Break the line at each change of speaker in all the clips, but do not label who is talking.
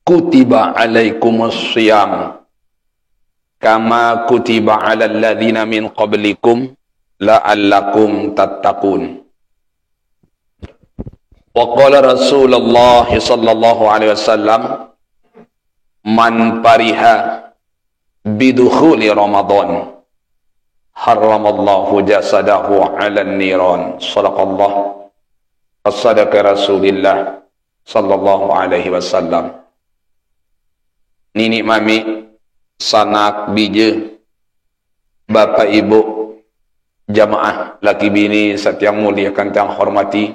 kutiba alaikumus syiyam kama kutiba alal ladzina min qablikum la'allakum tattaqun. Wa qala Rasulullah sallallahu alaihi wasallam, man pariha bidukhuli Ramadan haramallahu jasadahu 'alan niran. Shadaqallah wa sadaqa Rasulillah sallallahu alaihi wasallam. Nini mami, sanak bija, bapak ibu, jamaah laki bini setiang muliakan tiang hormati,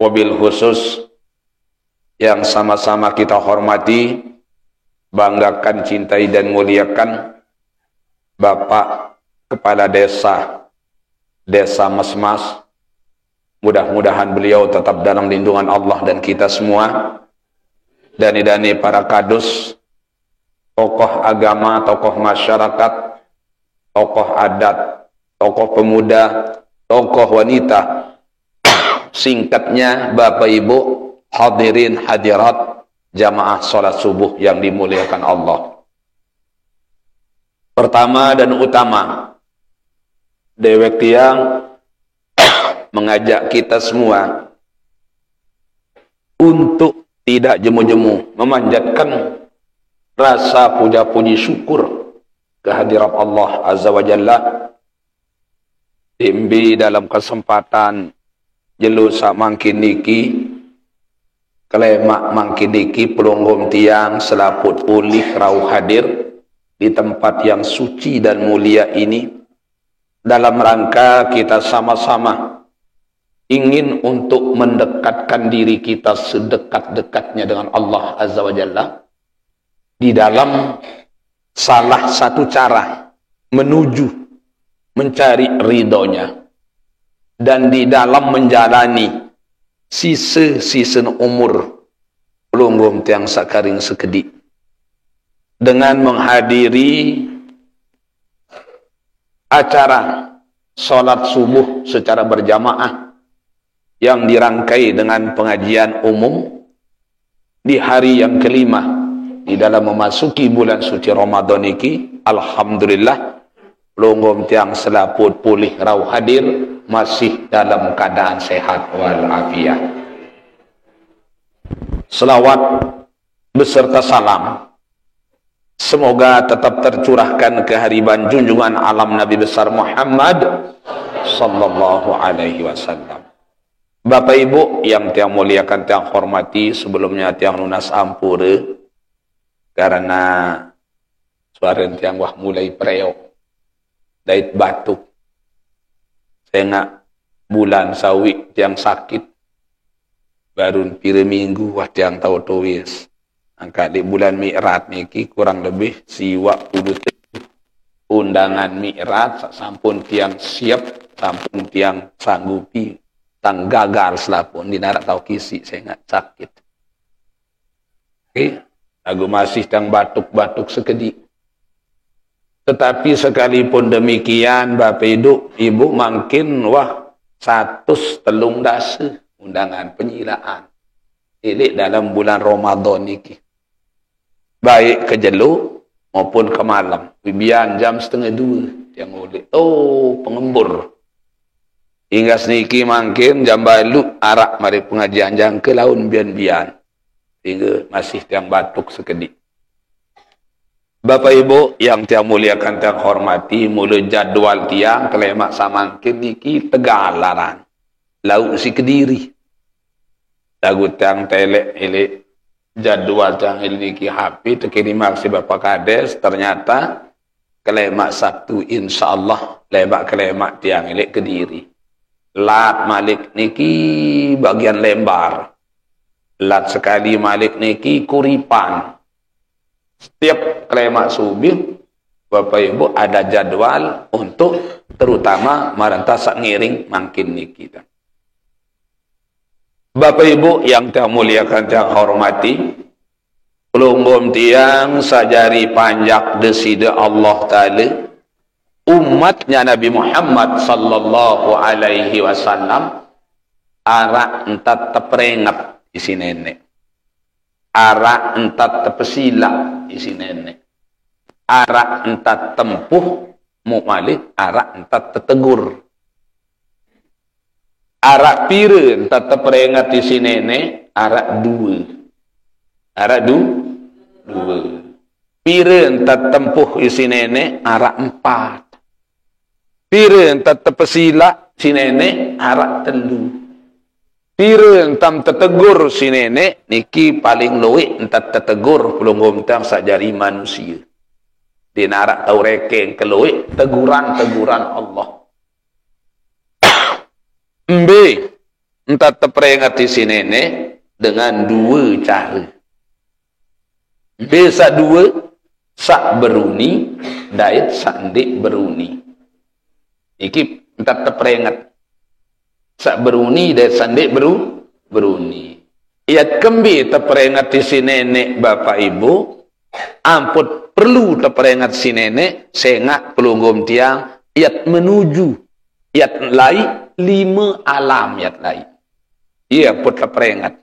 wabil khusus yang sama-sama kita hormati, banggakan, cintai dan muliakan Bapak Kepala Desa Mesmas. Mudah-mudahan beliau tetap dalam lindungan Allah dan kita semua. Dani-dani para kadus, tokoh agama, tokoh masyarakat, tokoh adat, tokoh pemuda, tokoh wanita, singkatnya Bapak Ibu hadirin hadirat jamaah salat subuh yang dimuliakan Allah. Pertama dan utama, dewek tiang mengajak kita semua untuk tidak jemu-jemu memanjatkan rasa puja-puji syukur kehadirat Allah Azza wa Jalla. Timbi dalam kesempatan jelusa mangkin niki, kelemak mangkin niki pelunggum tiang selaput pulih rauh hadir di tempat yang suci dan mulia ini, dalam rangka kita sama-sama ingin untuk mendekatkan diri kita sedekat-dekatnya dengan Allah Azza wa Jalla di dalam salah satu cara menuju mencari ridhonya, dan di dalam menjalani sisa-sisa umur pelunggum tiang sakaring sekedik dengan menghadiri acara salat subuh secara berjamaah yang dirangkai dengan pengajian umum di hari yang kelima di dalam memasuki bulan suci Ramadan ini. Alhamdulillah pelunggum tiang selaput pulih rauh hadir masih dalam keadaan sehat walafiat. Selawat beserta salam semoga tetap tercurahkan kehariban junjungan alam Nabi besar Muhammad sallallahu alaihi wasallam. Bapak Ibu yang tiang muliakan, tiang hormati, sebelumnya tiang lunas ampura karena suara tiang wah mulai preok dait batuk. Saya nggak bulan sawi tiang sakit baru pira minggu wah tiang tahu tuwis. Angka di bulan Mi'raj niki kurang lebih siwa kudu undangan Mi'raj sampun tiang siap, sampun tiang sanggupi, tang gagal selapun dinarak tahu kisi saya nggak sakit. Oke, aku masih tang batuk-batuk sekedik. Tetapi sekalipun demikian Bapak Ibu makin wah 103 undangan penyilaan ini dalam bulan Ramadan niki. Baik ke jelu maupun ke malam. Bibian jam 1:30 yang ulik. Oh, pengembur. Hingga seniki makin jam balu arak mari pengajian jang ke laun bian-bian. Hingga masih tiang batuk sekedik. Bapak Ibu yang tiang muliakan, tiang hormati, mula jadwal tiang kelemak samangkin niki Tegalaran. Laut si Kediri. Lagu tiang telek elek jadwal tiang niki HP terkirim si Bapak Kades, ternyata kelemak Sabtu insyaallah lemak kelemak tiang elek Kediri. Lat Malik niki bagian Lembar. Lat sekali Malik niki Kuripan. Setiap kelemak subuh Bapak Ibu ada jadwal untuk terutama marantasa ngiring makin niki. Bapak Ibu yang saya muliakan, saya hormati, pelunggum tiang sajari panjak desida Allah Ta'ala, umatnya Nabi Muhammad sallallahu alaihi wasallam arak entat teprengat isi nenek. Arak entat tepesila isi nenek. Arak entat tempuh mukmalik, arak entat tetegur. Arak pira entat teperingat isi nenek, arak dua. Arak dua. Pira entat tempuh isi nenek, arak 4. Pira entat tepesila si nenek, arak 3. Pira entam tetegur si nenek, niki paling luwih entat tetegur pelunggum tam sajari manusia. Dia narak tau rekeng keluwih teguran-teguran Allah. Mbe entat teperingati si nenek dengan 2 cara. Mbe sak 2, sak beruni, dait sak ndik beruni. Iki entat teperingat. Sak beruni dan sandik beruni. Iat kembi terperingat si nenek bapak ibu. Ampun perlu terperingat si nenek. Sengak pelunggum tiang. Iat menuju. Iat lai 5 alam iat lai. Ia pun terperingat.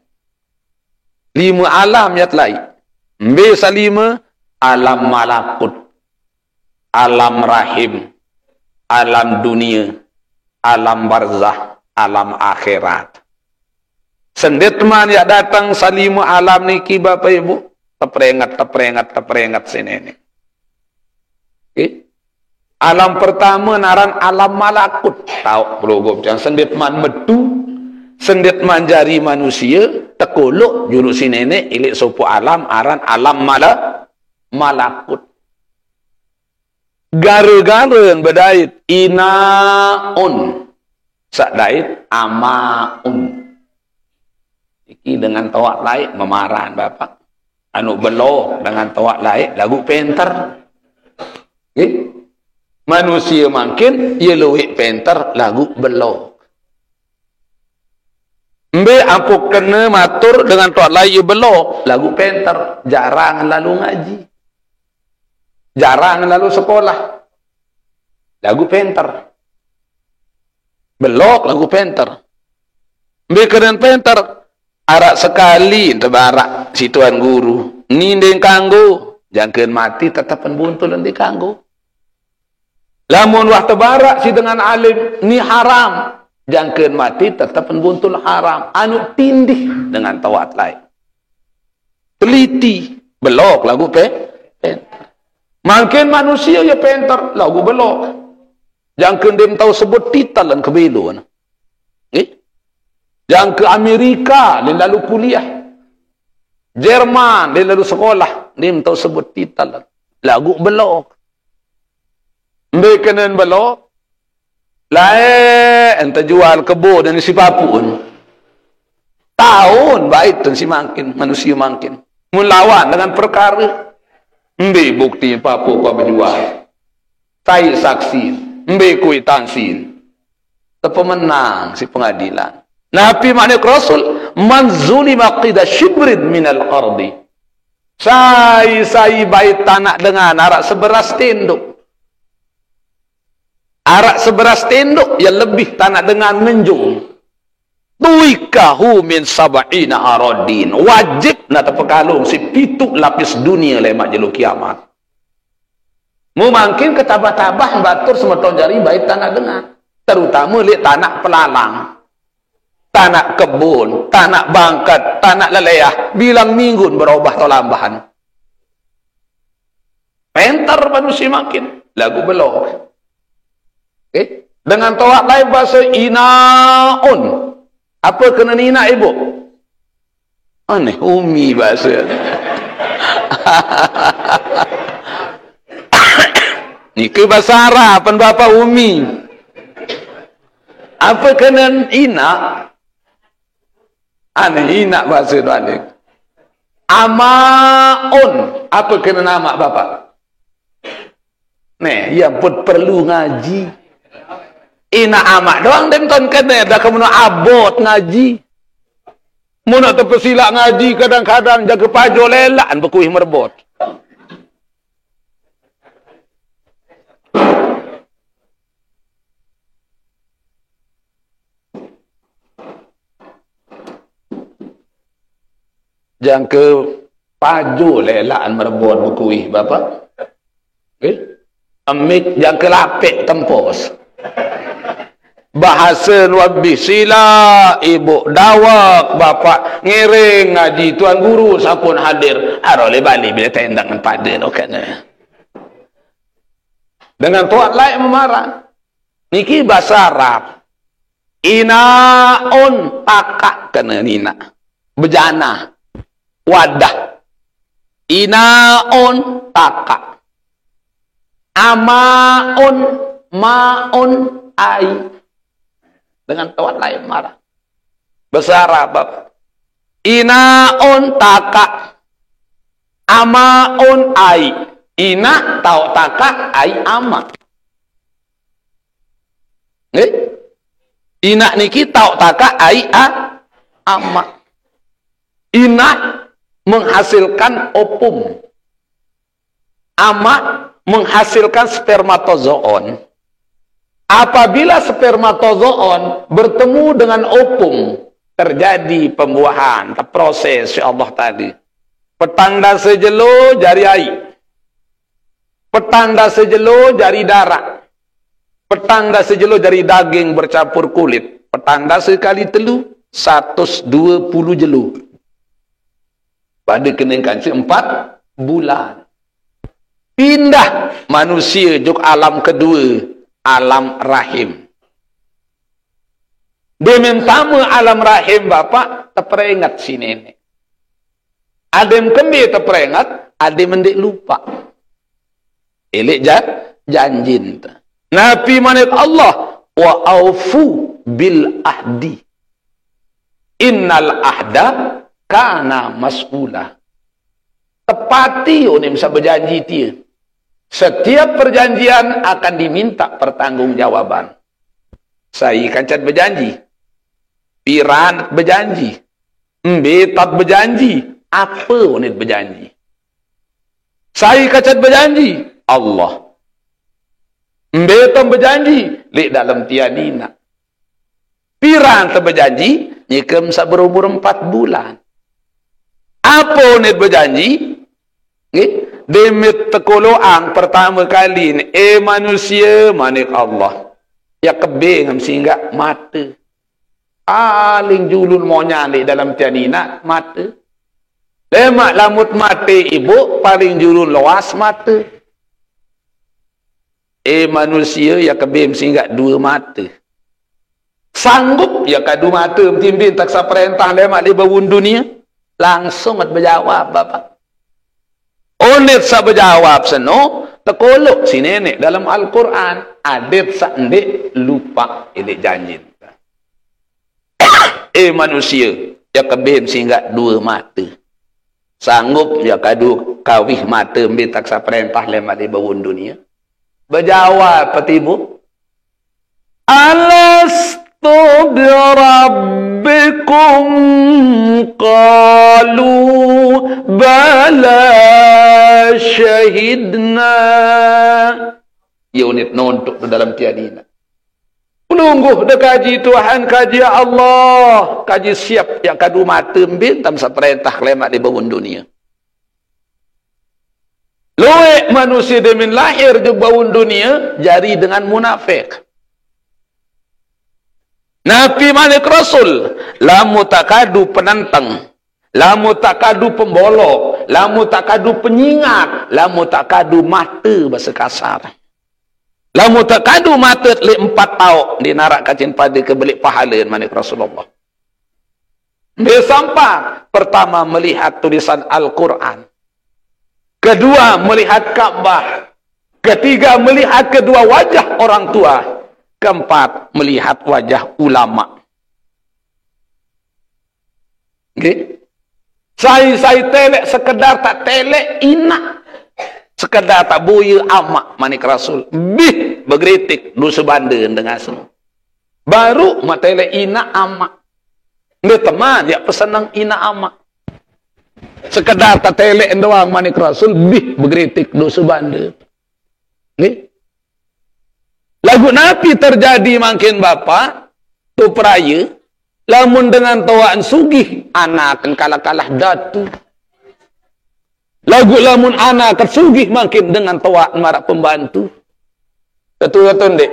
5 alam iat lai. Mbesa 5. Alam malakut. Alam rahim. Alam dunia. Alam barzah. Alam akhirat. Sendet teman yang datang salimu alam niki bapak ibu. Terperingat si nenek. Okay. Alam pertama naran alam malakut. Tahu pelugum yang sendet man metu. Sendet man jari manusia. Tekuluk juru si nenek. Ilik sopo alam. Aran alam malakut. Gara-gara yang berdait. Inaun. Sak dait amaun. Iki dengan tawak laik memarahan bapak. Anu belo dengan tawak laik lagu penter. Okay? Manusia makin ia luwih penter lagu belo. Mbe ampuk kena matur dengan tawak laik ia belo lagu penter. Jarang lalu ngaji. Jarang lalu sekolah. Lagu penter. Belok lagu penter. Bikeren penter. Arak sekali tebarak si tuan guru. Ni deng kanggo. Jangkeun mati tetapan buntul di kanggo. Lamun wah tebarak si dengan alim. Ni haram. Jangkeun mati tetapan buntul haram. Anu tindih dengan tawat lain. Teliti. Belok lagu penter. Makin manusia ya penter. Lagu belok. Yang ke dia tahu sebut titel dan kebelu. Yang ke Amerika, dia lalu kuliah. Jerman, dia lalu sekolah. Dia tahu sebut titel. Lagu belok. Mbekanan belok. Lain, entah jual kebo dan si papun. Tahun, baik tu si makin, manusia makin. Melawan dengan perkara. Mbe bukti papu kau berjual. Saya saksi. Mbe kuitansin. Pemenang si pengadilan. Nabi maknanya Rasul. Man zulima qida shibrid minal ardi. Saya baik tanah dengan arak seberas tenduk. Arak seberas tenduk yang lebih tanah dengan menjung. Tuikahu min sab'ina aradin. Wajib nak terpekalung si pituk lapis dunia lemak jelu kiamat. Mungkin ketabah-tabah batur semeton jari baik tanah dengar. Terutama lihat tanah pelalang. Tanah kebun, tanah bangkat, tanah leleyah. Bilang minggun berubah atau lambahan. Penter manusia makin. Lagu belok. Okay. Dengan tawak lain bahasa inaun. Apa kena nina ibu? Aneh, umi bahasa. Ni ke bahasa Arab pan bapa umi. Apa kena ina? Aneh ina bahasa tu aneh. Amaun. Apa kena nama bapa? Nih, yang pun perlu ngaji. Ina amak doang dem ton kena dah kemudian abot ngaji. Mun tak tersilak ngaji kadang-kadang jaga pajo lelan berkuih merebot. Yang ke Paju lelaan merebut berkuih bapa. Amik yang kelapik tempos. Bahasa lebih sila ibu dawak bapak ngiring ngaji tuan guru sapun hadir arole balik bila tendangan pada lokana. Dengan tuan lain memarah. Niki bahasa Arab. Inaun takak kena nina. Bejana. Wadah. Inaun takak. Amaun maun ai. Dengan tuan lain marah. Bahasa Arab. Inaun takak. Amaun ai. Ina tau takak ai ama. Ina niki tau takak ai ama. Ina menghasilkan opum. Ama menghasilkan spermatozoon. Apabila spermatozoon bertemu dengan opum, terjadi pembuahan, proses Allah tadi. Petanda sejelo jari air. Petanda sejelo jari darah. Petanda sejelo jari daging bercampur kulit. Petanda sekali telu 120 jelo. Pada keningkan 4 bulan. Pindah manusia juk alam kedua, alam rahim. Dia mentama alam rahim bapak, terperingat si nenek. Ada yang kembali terperingat, ada yang mendik lupa. Elik janjin. Nabi manit Allah wa aufu bil ahdi. Innal ahda kana mas'ula. Tepati ini bisa berjanji dia. Setiap perjanjian akan diminta pertanggungjawaban. Saya kancat berjanji. Piran berjanji. Mbetat berjanji. Apa ini berjanji? Saya kancat berjanji. Allah. Mbetam berjanji. Lek dalam tiadina. Piran berjanji. Nyikem berumur 4 bulan. Apa ini berjanji? Demit tekoloang pertama kali ni, manusia manik Allah. Ya kebing sehingga mata. Paling julun mau nyalik dalam tianina mata. Lemak lamut mata ibu paling julun luas mata. Manusia ya kebing sehingga 2 mata. Sanggup ya kadu mata mtimbin tak sa perintah lemak di bawah dunia. Langsung berjawab bapak. Onit sa berjawab seno, tekolok si nenek dalam Al-Quran. Adit sa ndik lupa ini janji. Manusia, ya kebim sehingga 2 mata. Sanggup ya kadu kawih mata mintak sa perintah lemak di bawah dunia. Berjawab petibu. Alastu birabbikum qalu bala syahidna. Unit nontok dalam tiadina. Penunggu dah kaji Tuhan, kaji Allah. Kaji siap yang kadu mata bintam sa perintah lemak di bawah dunia. Loek manusia demin lahir di bawah dunia jari dengan munafik. Nabi Malik Rasul lamu takadu penantang, lamu takadu pembolok, lamu takadu penyingat, lamu takadu mata bahasa kasar. Lamu takadu mata le 4 tahun dinarak kacin pada kebelik pahala Malik Rasulullah. Dia sampai pertama melihat tulisan Al-Quran. Kedua melihat Ka'bah. Ketiga melihat kedua wajah orang tua. Keempat, melihat wajah ulama. Okay. Saya telek sekedar tak telek inak. Sekedar tak buya amak Manik Rasul. Bih bergeritik dosa bandan dengan semua. Baru matelek inak amak. Dia teman dia pesenang inak amak. Sekedar tak telek doang Manik Rasul. Bih bergeritik dosa bandan. Okay. Lagu Nabi terjadi makin bapa tu peraya lamun dengan tawaan sugih anak kalah-kalah datu Lagu lamun ana kesugih makin dengan taat marah pembantu. Betul-betul dek.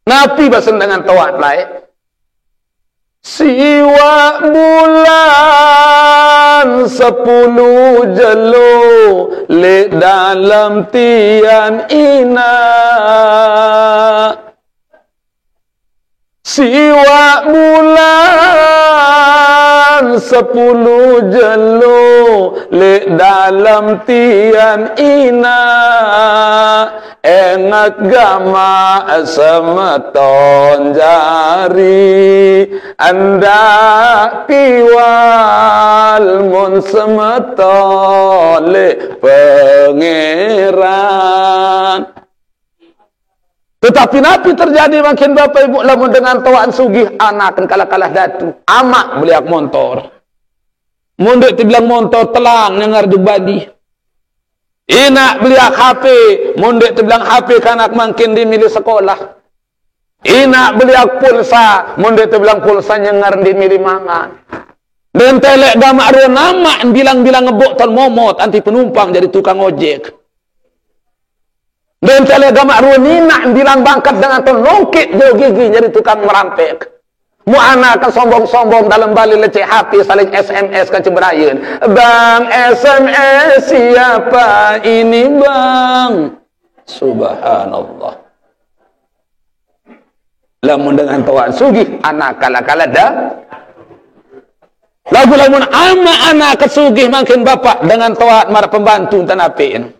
Nabi basen dengan taat lain. Siwa bulan 10 jelo le dalam tian ina. Siwa bulan 10 jelo le dalam tian ina. Engat gama semeton jari anda piwal mun semeton le pangeran. Tetapi Nabi terjadi makin bapak ibu lamun dengan tawaan sugih anak kan kalah-kalah datu amak beliak motor mundur dibilang motor telang nyengar jubadi. Inak beliak HP, mundik terbilang HP kanak makin dimilih sekolah. Inak beliak pulsa, mundik terbilang pulsa nyengar dimilih mangan. Dan telek damak ria nama bilang-bilang ngebok tol momot anti penumpang jadi tukang ojek. Dan telek damak ria nina bilang bangkat dengan tol nongkit jauh gigi jadi tukang merampek. Mu anak kan sombong-sombong dalam balik leceh hati saling SMS kan cemberayun. Bang SMS siapa ini bang? Subhanallah. Lamun dengan tawaan sugih anak kala-kala dah. Lamun ama anak kesugih makin bapak dengan tawaan marah pembantu tanapein.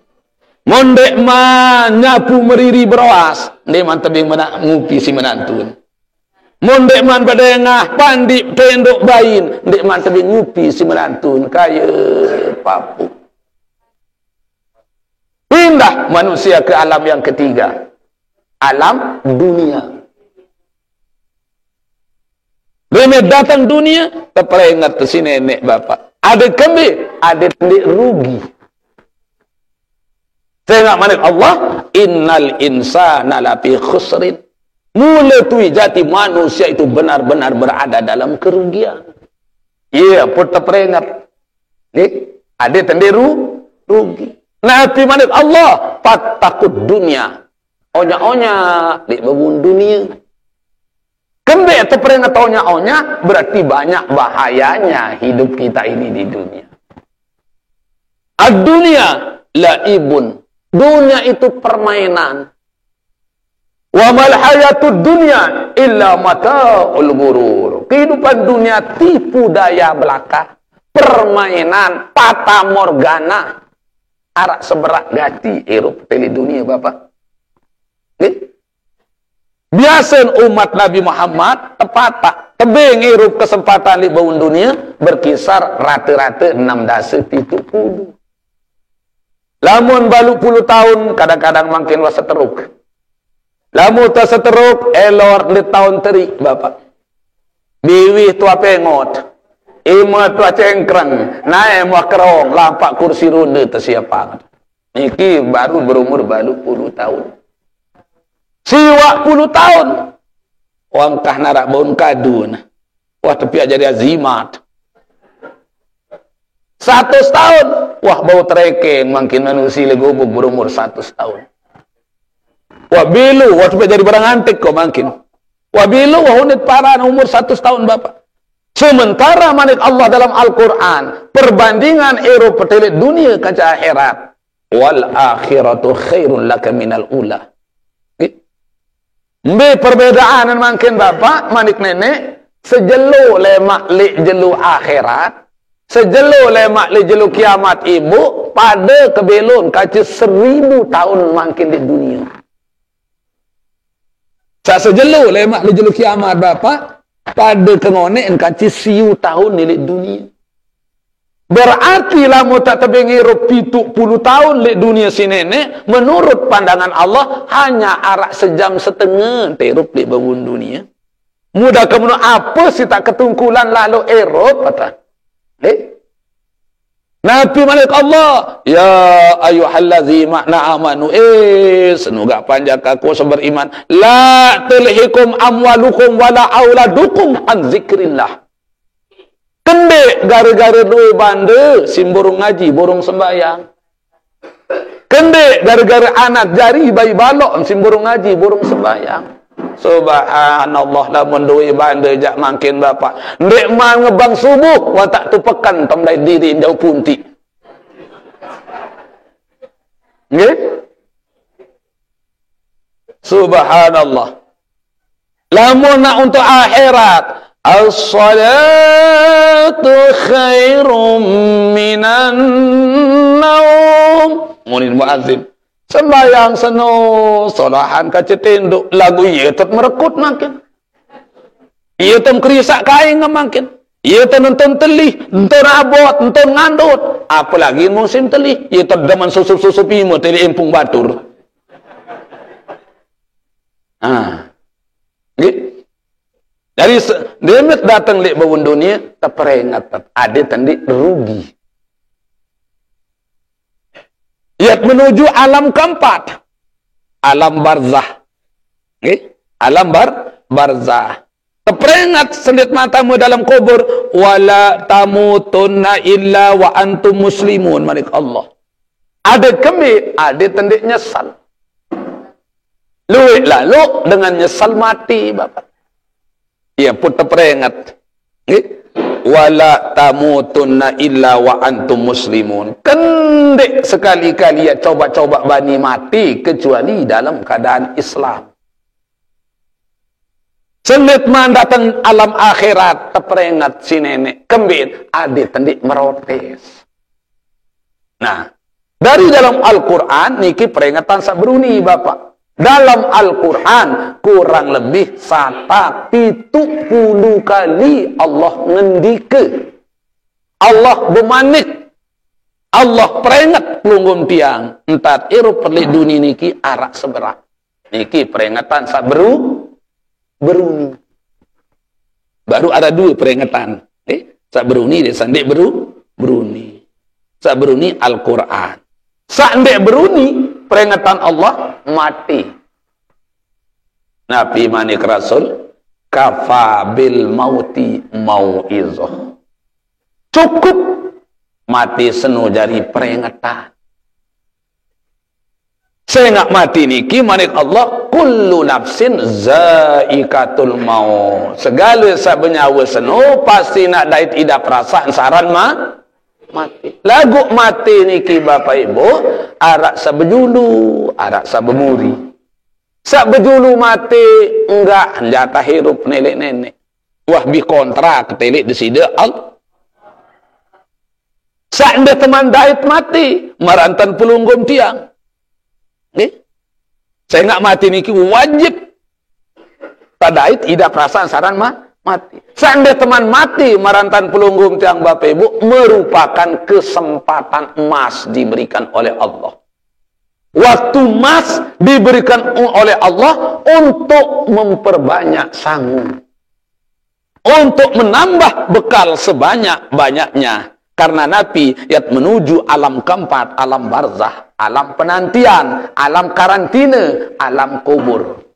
Mondek ma nyapu meriri berawas. Dia man tebing mana ngupi si menantun. Mondek man badengah pandi tendok bayin ndek man tebing ngupi si menantun kaya papu. Pindah manusia ke alam yang ketiga, alam dunia. Bila datang dunia terperingat ke si nenek bapak ada kembi ada ndek rugi. Tengok mana Allah innal insana lafi khusrin. Mula tui jati manusia itu benar-benar berada dalam kerugian. Iya, pun terperingat. Ni ada tenderu rugi. Nabi manik Allah fatakut dunia. Onya-onya di babun dunia. Kembe terperingat onya-onya berarti banyak bahayanya hidup kita ini di dunia. Ad-dunia laibun. Dunia itu permainan. Wa mal hayatud dunya illa mata'ul ghurur. Kehidupan dunia tipu daya belaka, permainan fata morgana. Arak seberak gati hirup teli dunia bapak. Biasa umat Nabi Muhammad tepatah tebing hirup kesempatan di bawah dunia berkisar rata-rata 6-70. Lamun balu puluh tahun kadang-kadang makin wasa teruk. Lamu tak seteruk elor di tahun terik bapak. Biwi tua pengot. Ima tua cengkreng. Naik muak kerong. Lampak kursi roda tersiapang. Niki baru berumur baru 10 tahun. Siwak 10 tahun. Wangkah narak baun kadun. Wah tapi jadi azimat. 100 tahun. Wah bau terekeng. Makin manusia legobok berumur 100 tahun. Wah bilu, wah sampai jadi barang antik kok makin. Wah bilu, wah unit parah umur 100 tahun bapak. Sementara manik Allah dalam Al-Quran, perbandingan Eropa telit dunia kaca akhirat. Wal akhiratu khairun laka minal ula. Mbe perbedaan makin bapak, manik nenek, sejelo lemak li jelu akhirat, sejelo lemak li jelu kiamat ibu, pada kebelun kaca 1000 tahun makin di dunia. Sa sejelo lemak li jelu kiamat bapak pada kengonek kaci siu tahun milik dunia. Berarti lamu tak tebing hirup 70 tahun li dunia si nenek menurut pandangan Allah hanya arak sejam setengah hirup li bawun dunia. Mudah kemudian apa si tak ketungkulan lalu Eropa kata. Nabi malik Allah, ya ayyuhallazi ma'na amanu, senuga panjang aku seberiman, la tulhikum amwalukum wala auladukum an zikrillah. Kende Kendek gara-gara duit banda, sim burung ngaji, burung sembayang. Kendek gara-gara anak jari, bayi balok, sim burung ngaji, burung sembayang. Subhanallah, lamun duit banda jak makin bapak. Ndek man ngebang subuh, watak tu pekan tom dai diri jauh punti. Nggih? Subhanallah. Lamun nak untuk akhirat, as-salatu khairum minan naum. Munin muazzin. Sembayang seno, solahan kaca tenduk, lagu ia tetap merekut makin. Ia tetap kerisak kain makin. Ia tetap nonton telih, nonton abot, nonton ngandut. Apalagi musim telih, ia tetap daman susup-susup imu, telih empung batur. Dari demet datang lek bawun dunia, terperingat, ada tadi rugi. Ia menuju alam keempat, alam barzah. Alam barzah. Terperingat senit matamu dalam kubur, wala tamutunna illa wa antum muslimun, manik Allah. Ada kemik, ada tendik nyesal. Luik lalu dengan nyesal mati bapak. Ia pun terperingat. Wala tamutunna illa wa antum muslimun. Kendek sekali-kali ya coba-coba bani mati kecuali dalam keadaan Islam. Senit man datang alam akhirat terperingat si nenek kembit adik tendik merotes. Nah, dari dalam Al-Quran niki peringatan sabruni bapak. Dalam Al-Quran kurang lebih 170 kali Allah ngendike. Allah bermanik. Allah peringat pelunggum tiang. Entar iru perli dunia niki arak seberat. Niki peringatan beruni. Baru ada 2 peringatan. Sak beruni dia sandik beruni. Sak beruni Al-Quran. Sandik beruni peringatan Allah mati. Nabi manik Rasul kafa bil mauti mau'izah. Cukup mati senu jari peringatan. Saya nak mati niki manik Allah kullu nafsin zaikatul maut. Segala sabenyawa senu pasti nak dait idap perasaan saran mati. Lagu mati niki bapak ibu arak sabejulu, arak sabemuri. Sabejulu mati enggak jatah hirup nenek-nenek. Wah bi kontrak telik di sida al. Sa'nda teman dait mati marantan pelunggum tiang. Saya enggak mati niki wajib tadait idap perasaan saran mati. Seandainya teman mati marantan pelunggum tiang bapak ibu merupakan kesempatan emas diberikan oleh Allah. Waktu emas diberikan oleh Allah untuk memperbanyak sangu. Untuk menambah bekal sebanyak-banyaknya. Karena Nabi yat menuju alam keempat, alam barzah, alam penantian, alam karantina, alam kubur.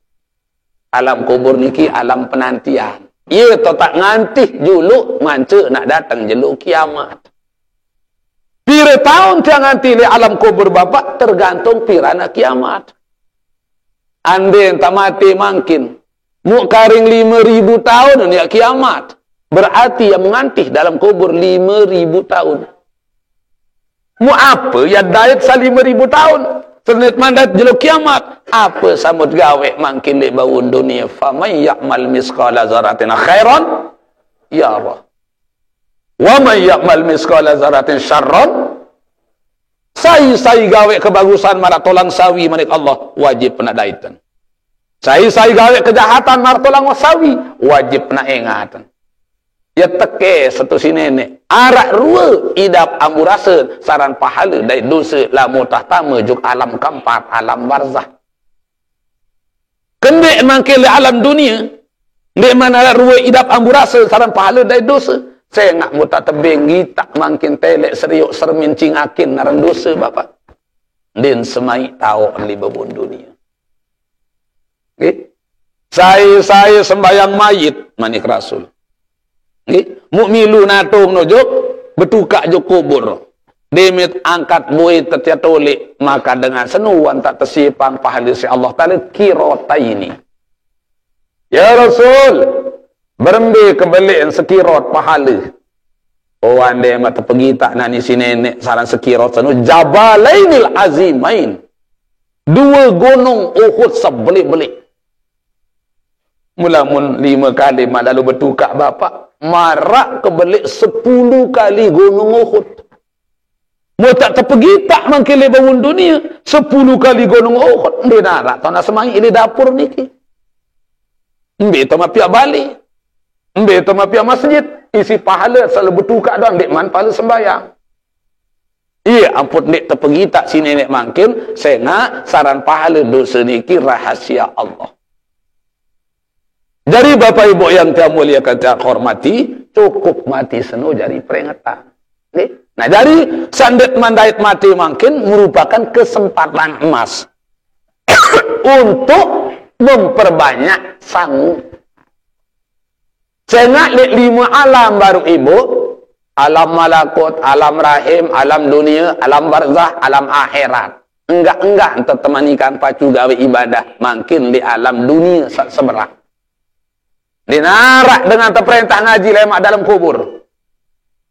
Alam kubur niki alam penantian. Ia tak ngantih juluk ngance nak datang jeluk kiamat. Pira tahun tiang nganti le alam kubur bapak tergantung pirana kiamat. Ande tak mati makin. Mu karing 5.000 tahun ni kiamat. Berarti yang mengantih dalam kubur 5.000 tahun. Mu apa ya dait sa 5.000 tahun? Senit mandat jeluk kiamat. Apa samut gawe makin le bawun dunia. Faman ya'mal misqala zaratin khairan yara. Wa man ya'mal misqala zaratin syarran. Sai gawe kebagusan marak tolang sawi manik Allah wajib nak daitan. Sai gawe kejahatan marak tolang sawi wajib nak ingatan. Ya teke satu si nenek arak rua idap amburasen saran pahala dari dosa lamu tahtama juk alam keempat alam barzah. Kendek mangkil alam dunia ndek mana arak rua idap amburasen saran pahala dari dosa. Saya nak muta tebing tak mangkin telek seriuk sermin cingakin naran dosa bapak. Din semai tahu li bebun dunia. Okay? Saya sembayang mayit manik Rasul. Mukmilu natung nojuk bertukak jo kubur. Demit angkat buih tertiatolik, maka dengan senuan tak tersipang pahala si Allah Ta'ala kirota ini. Ya Rasul, berembi kebelian sekirot pahala. Oh ande mata pergi tak nani si nenek saran sekirot sanu Jabalainil Azimain. Dua gunung Uhud sebelik-belik. Mula-mun 5 kali mak lalu bertukak bapak, marak kebelik 10 kali gunung Uhud. Mau tak terpergi tak mangkili bangun dunia 10 kali gunung Uhud. Dia narak tak nak semangat ini dapur niki. Ambil tu mapiak balik. Ambil tu mapiak masjid. Isi pahala selalu bertukak doang. Dek man pahala sembahyang. Iya ampun dek terpergi tak sini nek mangkin. Saya nak saran pahala dosa niki rahasia Allah. Jadi Bapak Ibu yang saya muliakan saya hormati, cukup mati seno jari peringatan. Nah dari sandet mandait mati makin merupakan kesempatan emas untuk memperbanyak sangu. Saya nak 5 alam baru ibu, alam malakut, alam rahim, alam dunia, alam barzah, alam akhirat. Enggak untuk temanikan pacu gawe ibadah, makin di alam dunia seberang. Dinarak dengan terperintah ngaji lemak dalam kubur.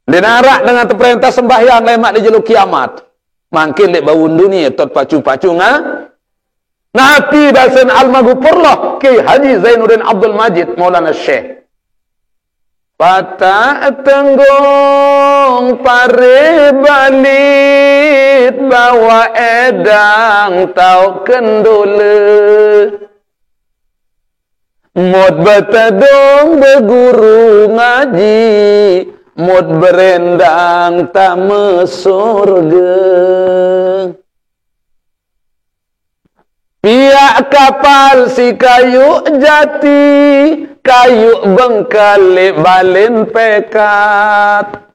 Dinarak dengan terperintah sembahyang lemak di jalur kiamat. Makin di bawun dunia tot pacu-pacu Nabi Dasan Al-Maghfurlah Ki Haji Zainuddin Abdul Majid Maulana Syekh. Patak tenggung pare balit bawa edang tau kendule. Mod betadong berguru ngaji, mod berendang tame surga. Pihak kapal si kayu jati, kayu bengkali balin pekat.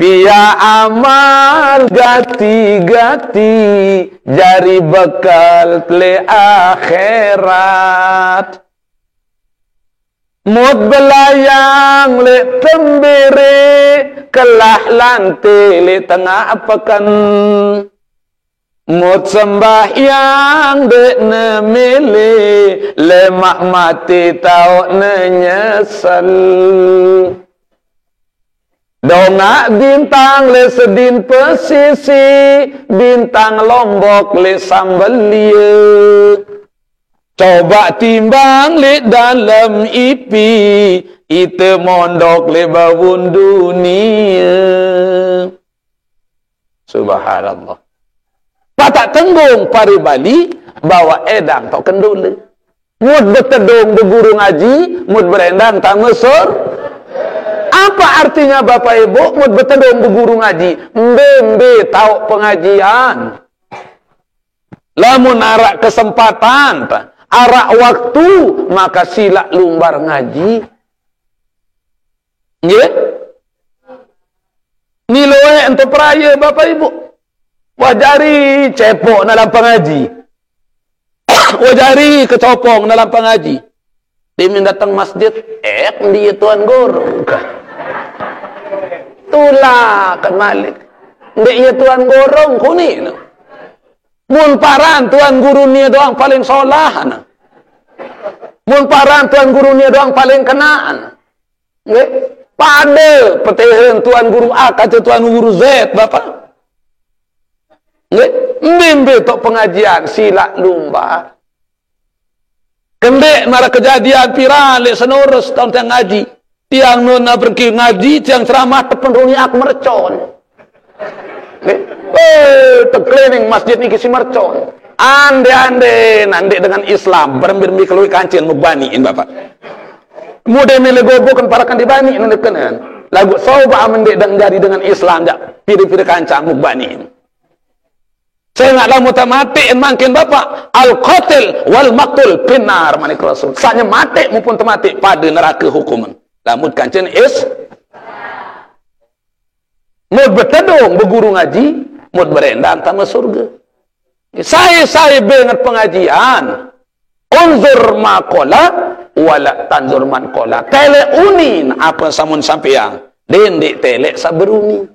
Pihak amal gati-gati, jari bekal ple akhirat. Mut belayang le tembere, kelah lantai le tengah pekan. Mut sembahyang dek nemele, lemak mati tau nenyesal. Dongak bintang le sedin pesisi, bintang Lombok le sambelie. Coba timbang le dalam ipi, ite mondok le bawun dunia. Subhanallah. Patak tenggung pari Bali, bawa edang tok kendule. Mud betedung berguru ngaji, mud berendang tak mesur. Apa artinya Bapak Ibu? Mud betedung berguru ngaji. Mbembe tahu pengajian. Lamun arak kesempatan, arak waktu, maka sila lumbar ngaji. Ya? Niloe untuk peraya Bapak Ibu. Wajari cepok dalam pengaji. Wajari kecopong dalam pengaji. Dia datang masjid, dia tuan guru. Tulah kan Malik. Dia tuan gorong kuni. Mun paran tuan guru ni doang paling solah. Mun paran tuan guru ni doang paling kenaan. Pada petihan tuan guru A kata tuan guru Z, Bapak. Mimpi tok pengajian silak lumba. Kendek mara kejadian pirale senurus tahun tiang ngaji. Tiang nuna pergi ngaji, tiang ceramah tepenruni ak mercon. Terkeliling masjid ni kisi mercon. Ande nanti dengan Islam berembi kelui kancil mubaniin Bapak. Mudah mele gobokan parakan dibani nanti kenan. Lagu soba mendek dan jadi dengan Islam jak piri-piri kancang mubaniin. Saya nak lamu tak mati makin Bapak al-qatil wal maqtul finnar manik Rasul. Sanya mati maupun temati pada neraka hukuman. Lamun kancen is mud betedung berguru ngaji, mud berendang tama surga. Saya bengat pengajian. Unzur maqala wala tanzur man qala. Telek unin apa samun sampeang. Dendik telek saberuni.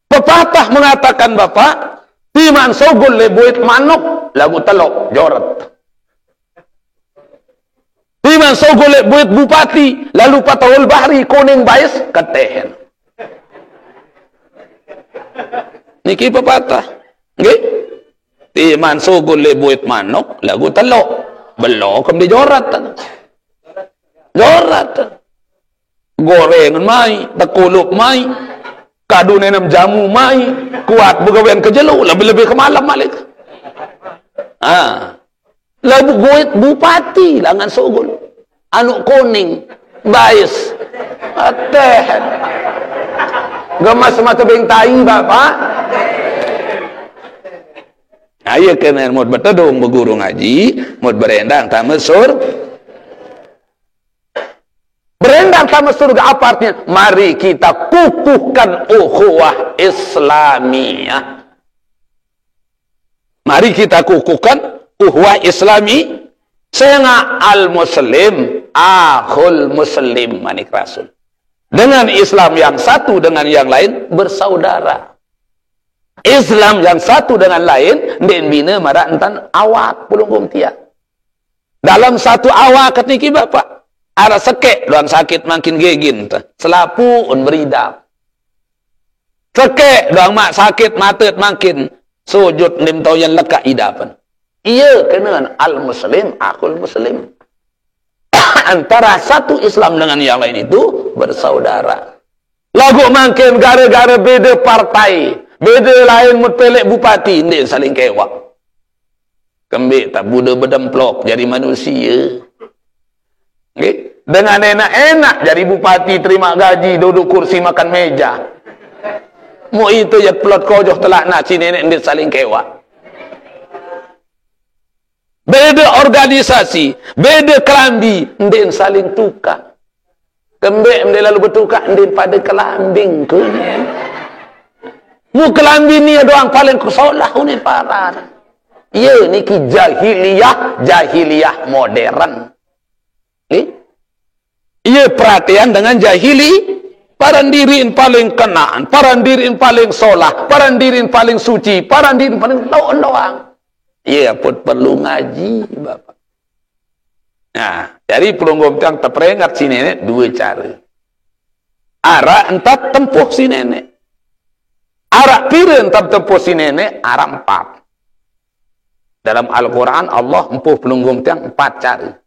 Pepatah mengatakan bapak, timan sogol lebuit manuk lagu telok jorot. Timan sogol lebuit bupati lalu patahul bahri kuning bais ketehen. Niki pepatah. Nggih. Timan sogol lebuit manuk lagu telok belok kem di jorat. Jorat. Gorengan mai, tekulup mai. Kadu nenam jamu mai, kuat begawean ke jelu, lebih-lebih ke malam malik. Lalu goit bupati langan sogol. Anu kuning, bais. Ateh. Gemas mata bengtai bapak. Ayo kena mod betedung berguru ngaji, mod berendang tamat sur. Berendang sama surga apa artinya? Mari kita kukuhkan ukhuwah Islamiyah. Mari kita kukuhkan ukhuwah Islami. Sehingga al-muslim akhul muslim manik rasul. Dengan Islam yang satu dengan yang lain bersaudara. Islam yang satu dengan lain den bina mara entan awak pulung tia. Dalam satu awak ketiki bapak ada sekek, doang sakit makin gegin. Selapu un beridap. Sekek, doang mak sakit matet makin sujud nim tau yang lekak idapan. Ia kena al-muslim, akul muslim. Antara satu Islam dengan yang lain itu bersaudara. Lagu makin gara-gara beda partai, beda lain mutpelek bupati, ini saling kewak. Kembik tak buda berdemplok jadi manusia. Okay. Dengan enak-enak jadi bupati, terima gaji, duduk kursi makan meja. Mu itu ya pelot kojoh telak nak si nenek dia saling kewak. Beda organisasi, beda kelambi, dia saling tukar. Kembek dia lalu bertukar, dia pada kelambing ke. Mu kelambi ni doang paling kusolah ni parah. Ya ni ki jahiliyah modern. Ia perhatian dengan jahili, parandirin paling kenaan, parandirin paling solah, parandirin paling suci, parandirin paling doang. Ia pun perlu ngaji, bapak. Nah, dari pelunggum yang terperingat si nenek dua cara. Arah entat tempuh si nenek. Arah pira entat tempuh si nenek, arah 4. Dalam Al-Quran Allah empuh pelunggum yang 4 cara.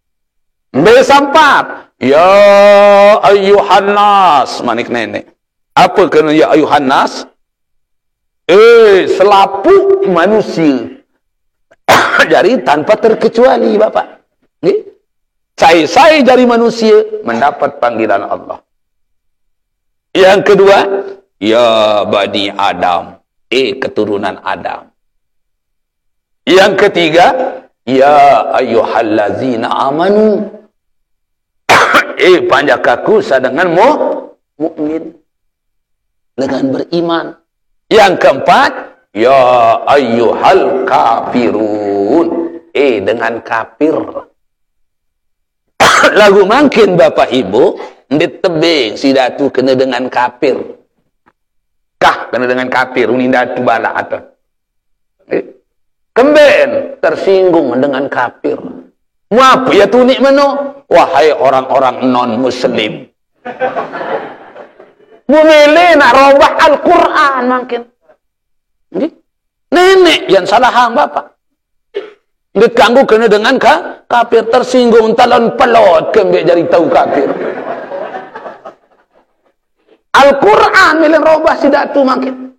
Besampat, ya ayuhan nas, manik nenek. Apa kena ya ayuhan nas? Selapu manusia. Jadi tanpa terkecuali bapak. Saya dari manusia mendapat panggilan Allah. Yang kedua, ya bani Adam, keturunan Adam. Yang ketiga, ya ayyuhallazina amanu, panjakaku dengan mukmin, dengan beriman. Yang keempat, ya ayyuhal kafirun, dengan kafir. Lagu makin bapak ibu ditebing si datu kena dengan kafir. Kah kena dengan kafir unin datu bala atau kemben tersinggung dengan kafir. Apa ya tunik mano? Wahai orang-orang non-muslim. Memilih nak robah Al-Quran makin. Nenek yang salah hang bapak. Diganggu kena dengan kafir, tersinggung talon pelot kembek jadi tahu kafir. Al-Quran milih robah si datu makin.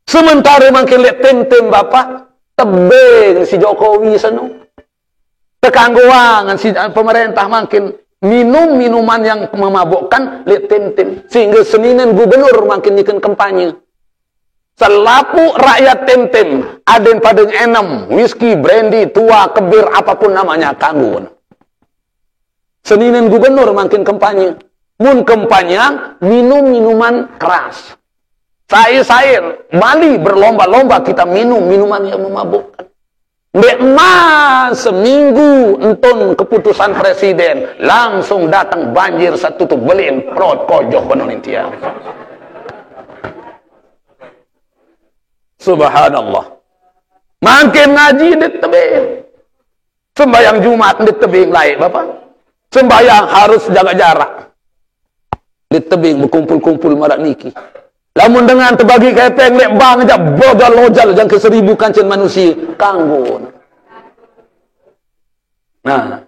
Sementara makin lihat tem-tem bapak tebing si Jokowi seno. Tekangguangan si pemerintah makin minum minuman yang memabukkan lihat tem-tem. Sehingga Senin gubernur makin nyikan kampanye. Selapu rakyat tem-tem, aden padeng enem, whisky, brandy, tua, kebir, apapun namanya, kangguan. Senin gubernur makin kampanye. Mun kampanye, minum minuman keras. Saya, Bali berlomba-lomba kita minum minuman yang memabukkan. Ndek mas seminggu entun keputusan presiden langsung datang banjir satu tu belin perut kojok penuh tiang. Subhanallah. Makin ngaji di tebing. Sembayang Jumat di tebing lain Bapak. Sembayang harus jaga jarak. Di tebing berkumpul-kumpul marak niki. Lamun dengan terbagi kepeng lek bang aja bojal-lojal jang ke 1000 kancen manusia kanggun. Nah.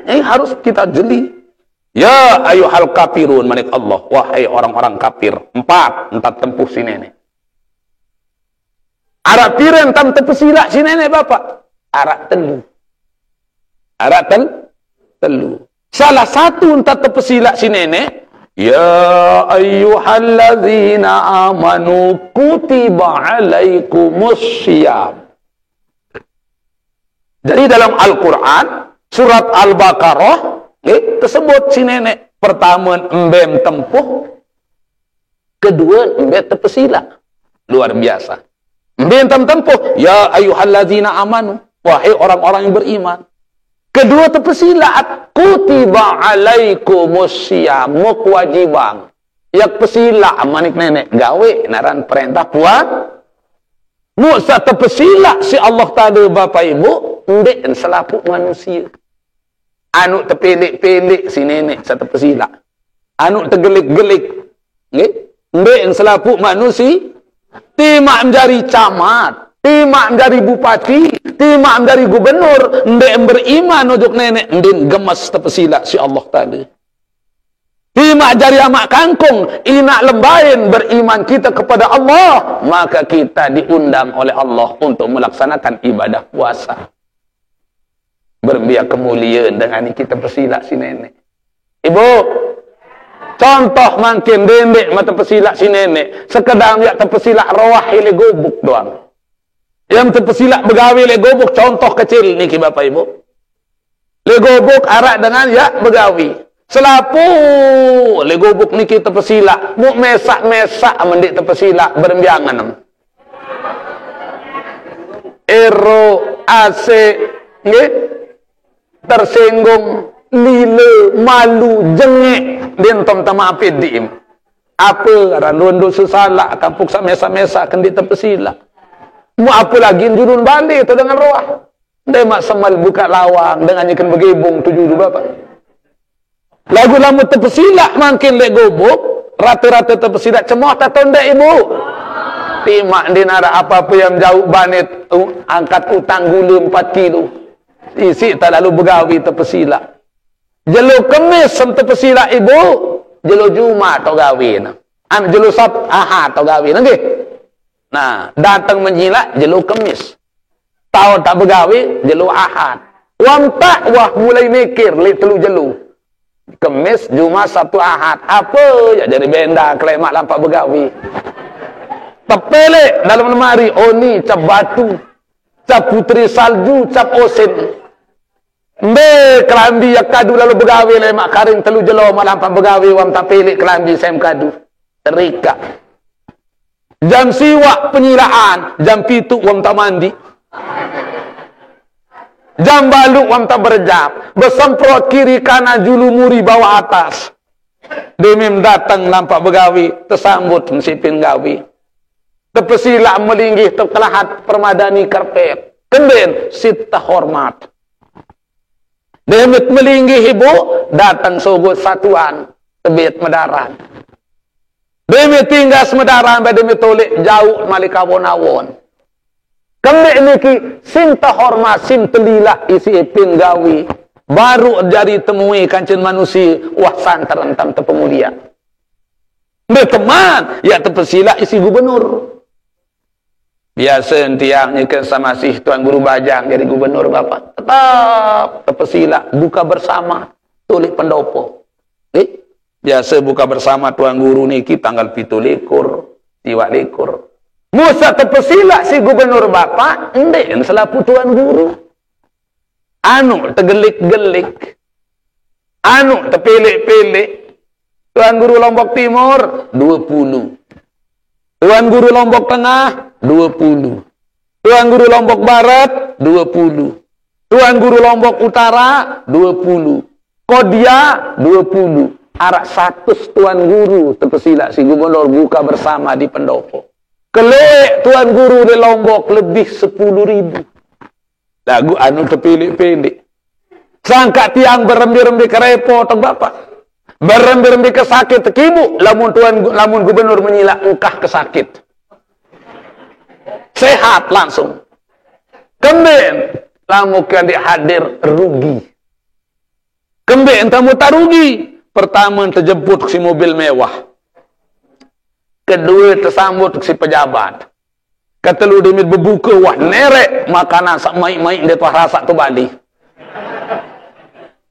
Harus kita jeli. Ya ayyuhal kafirun manik Allah. Wahai orang-orang kafir. 4 entat tempuh si nenek. Arak piren tam tempuh silak si nenek Bapak. Arak telu. Arak telu. Salah satu entat tempuh silak si nenek. Ya ayyuhalladzina amanu kutiba alaikumus syiyam. Jadi dalam Al-Quran surat Al-Baqarah tersebut si nenek pertama embem tempuh, kedua embem tepesila. Luar biasa. Embem tempuh ya ayyuhalladzina amanu, wahai orang-orang yang beriman. Kedua tepesilat kutiba alaikumus syiyam, kewajiban. Yak pesila manik nenek gawe naran perintah puat. Musa tepesila si Allah Ta'ala Bapak Ibu ndek selapuk manusia. Anu terpelik-pelik si nenek sa tepesila. Anu tergelik-gelik. Nggih, ndek selapuk manusia. Timak menjadi camat. Timak menjadi bupati, timak menjadi gubernur, ndek beriman ujuk nenek, ndek gemes tepesila si Allah tadi. Timak jari amak kangkung, inak lembain beriman kita kepada Allah, maka kita diundang oleh Allah untuk melaksanakan ibadah puasa. Berbiak kemuliaan dengan kita pesila si nenek. Ibu, contoh makin dendek mata pesila si nenek, sekedar lihat tepesila rawah ile gubuk doang. Yang terpesilak begawi le gobok contoh kecil niki Bapak Ibu. Le gobok arak dengan ya begawi. Selapu le gobok niki terpesilak, mu mesak-mesak mendik terpesilak berembiangan. Ero AC nggih tersinggung lile malu jengek dentom tama apidim. Apa randondo sesalak kampung sak mesak-mesak kendik terpesilak. Mu apa lagi jurun balik tu dengan roh. Dia mak semal buka lawang dengan ikan bergebung tujuh Bapak. Lagu lama terpesilak makin lek gobok, rata-rata terpesilak cemoh tak tondak Ibu. Timak dinara apa-apa yang jauh banet angkat utang gula 4 kilo. Isi tak lalu begawi terpesilak. Jelo kemis sem terpesilak Ibu, jelo Jumat atau gawin. Jelo Sabtu Ahad atau gawin nggih. Nah, datang menjilak jelu kemis. Tahu tak begawi jelu ahad. Wampak wah mulai mikir li telu jelu. Kemis, Jumat, Sabtu, Ahad. Apa ya jadi benda klemak lampak begawi. Tepelek dalam lemari oni cap batu, cap putri salju, cap osin. Mbe kelambi yak kadu lalu begawi lemak karing telu jelo lampak begawi wam tapelek kelambi sem kadu. Terikat. Jam siwak penyilaan, jam pitu wam tak mandi. Jam baluk wam tak berjam. Bersemprot kiri kanan julu muri bawah atas. Demim datang lampak begawi, tersambut mensipin gawi. Terpesilak melinggih terkelahat permadani karpet. Kenden sita hormat. Demit melinggih Ibu, datang sogot satuan, tebet medaran. Demi tinggal semedaran demi tolik jauh malikawon-awon. Kembali niki sinta hormat sim telilak isi ipin gawi baru jadi temui kancen manusia wah santar entam tepemulia. Berteman ya terpesilak isi gubernur. Biasa tiang nyikan sama si Tuan Guru Bajang jadi gubernur Bapak. Tetap terpesilak buka bersama tolik pendopo. Biasa buka bersama Tuan Guru niki tanggal 17 tiwak likur. Musa terpesilak si gubernur Bapak, ndek selaku Tuan Guru. Anu tergelik-gelik. Anu terpelik-pelik. Tuan Guru Lombok Timur 20. Tuan Guru Lombok Tengah 20. Tuan Guru Lombok Barat 20. Tuan Guru Lombok Utara 20. Kodia 20. Arak 100 Tuan Guru terpesila si gubernur buka bersama di pendopo. Kelek Tuan Guru di Lombok lebih 10.000. Lagu anu terpilih-pilih. Sangka tiang berembi-rembi kerepo tong bapak. Berembi-rembi kesakit tekibu. Lamun gubernur menyila engkah kesakit. Sehat langsung. Kemudian lamun kan dihadir rugi. Kemudian tamu tak rugi. Pertama terjemput si mobil mewah. Kedua tersambut si pejabat. Ketelu demit berbuka wah nerek makanan sak maik-maik dia tuah rasa tu balik.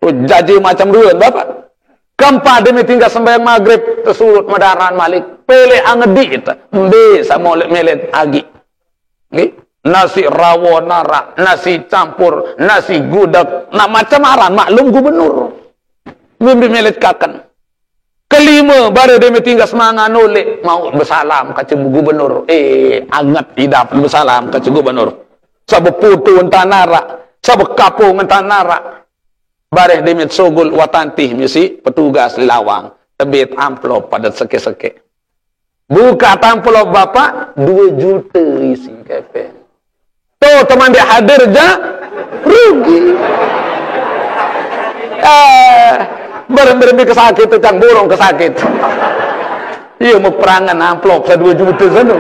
Oh, jaji macam dua bapak. Keempat demit tinggal sembahyang maghrib tersurut madaran malik. Pele angedi itu. Mbe sama melet agi. Nasi rawon nara, nasi campur, nasi gudeg, nak macam aran maklum gubernur. Mimpi melet kakan. Kelima, baru dia tinggal semangat nolek mau bersalam kaca gubernur. Angat idap bersalam kaca gubernur. Sabuk putu entah nara, sabuk kapung entah nara. Baru dia sogul watantih misi petugas lawang. Tebit amplop pada seke-seke. Buka amplop bapak 2 juta isi kepe. Tuh teman dia hadir je rugi. Berembi kesakit tu cang burung kesakit. Iya mau perangan amplop 2 juta sana.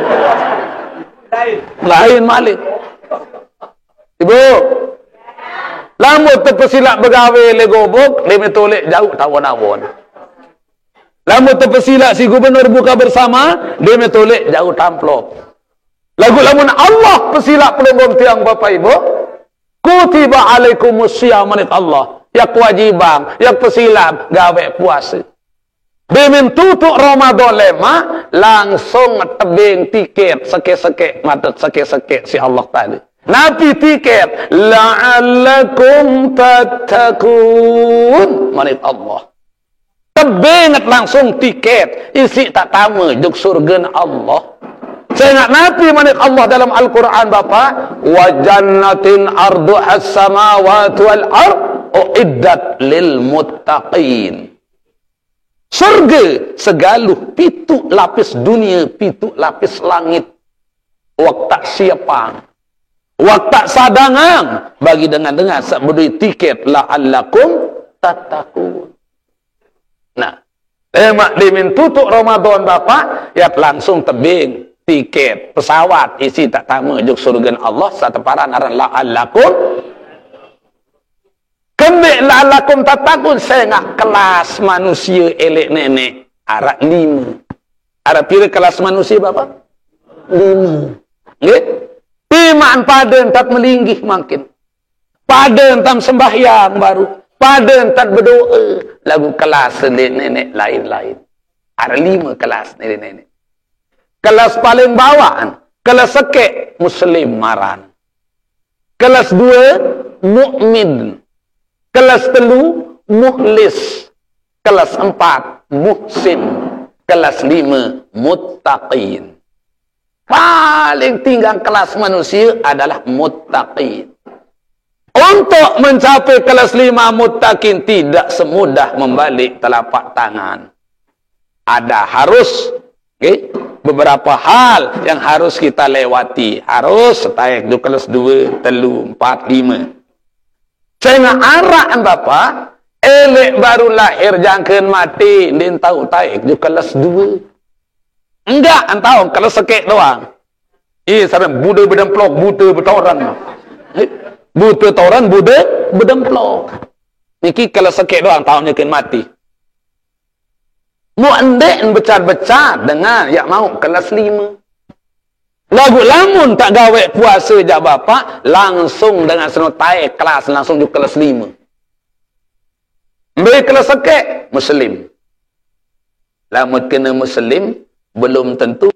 Lain malik. Ibu, lamun terpesilak begawe le gobok, dia metolek jauh tawon-tawon. Lamun terpesilak si gubernur buka bersama, dia metolek jauh amplop. Lagu lamun Allah pesilak pelembom tiang bapak ibu. Kutiba alaikumus syiyam manit Allah. Yak kewajiban, yak pesilap, gawe puasa. Bimin tutuk Ramadan lema, langsung tebing tiket seke-seke, matet seke-seke si Allah tadi. Nabi tiket, la'allakum tattaqun manit Allah. Tebingat langsung tiket, isi tak tamu juk surga Allah. Saya ingat Nabi manit Allah dalam Al-Quran Bapak. Wa jannatin ardu'as samawati wal ard uiddat lil muttaqin. Surga segaluh pitu lapis dunia, pitu lapis langit. Waktu siapang. Waktu sadangan bagi dengan sebudui tiket la'allakum tattaqun. Nah, emak dimin tutuk Ramadan Bapak, ya langsung tebing tiket pesawat isi tak tamu juk surga Allah sateparan aran la'allakum kembik la'allakum tatakun sengah kelas manusia elek nenek arak 5 arak pira kelas manusia bapak 5 nggih piman paden tak melinggih makin paden tam sembahyang baru paden tak berdoa lagu kelas nenek lain-lain arak 5 kelas nenek-nenek. Kelas paling bawaan, kelas sekek muslim maran. Kelas 2 mukmin. Kelas 3 mukhlis. Kelas 4 muhsin. Kelas 5 muttaqin. Paling tinggal kelas manusia adalah muttaqin. Untuk mencapai kelas 5 muttaqin tidak semudah membalik telapak tangan. Ada harus beberapa hal yang harus kita lewati. Harus taik di kelas 2, 3, 4, 5. Saya ngarak Bapak, elek baru lahir jangkeun mati, din tahu taik di kelas 2. Enggak, antau kelas sekek doang. Sareng bude bedemplok, bude betoran. Bude toran, bude bedemplok. Niki kelas sekek doang tahunnya keun mati. Mu'andek becar-becar dengan yang mau kelas 5. Lagu lamun tak gawe puasa jak bapak, langsung dengan senotai kelas, langsung di kelas 5. Ambil kelas sekek, muslim. Lamun kena muslim, belum tentu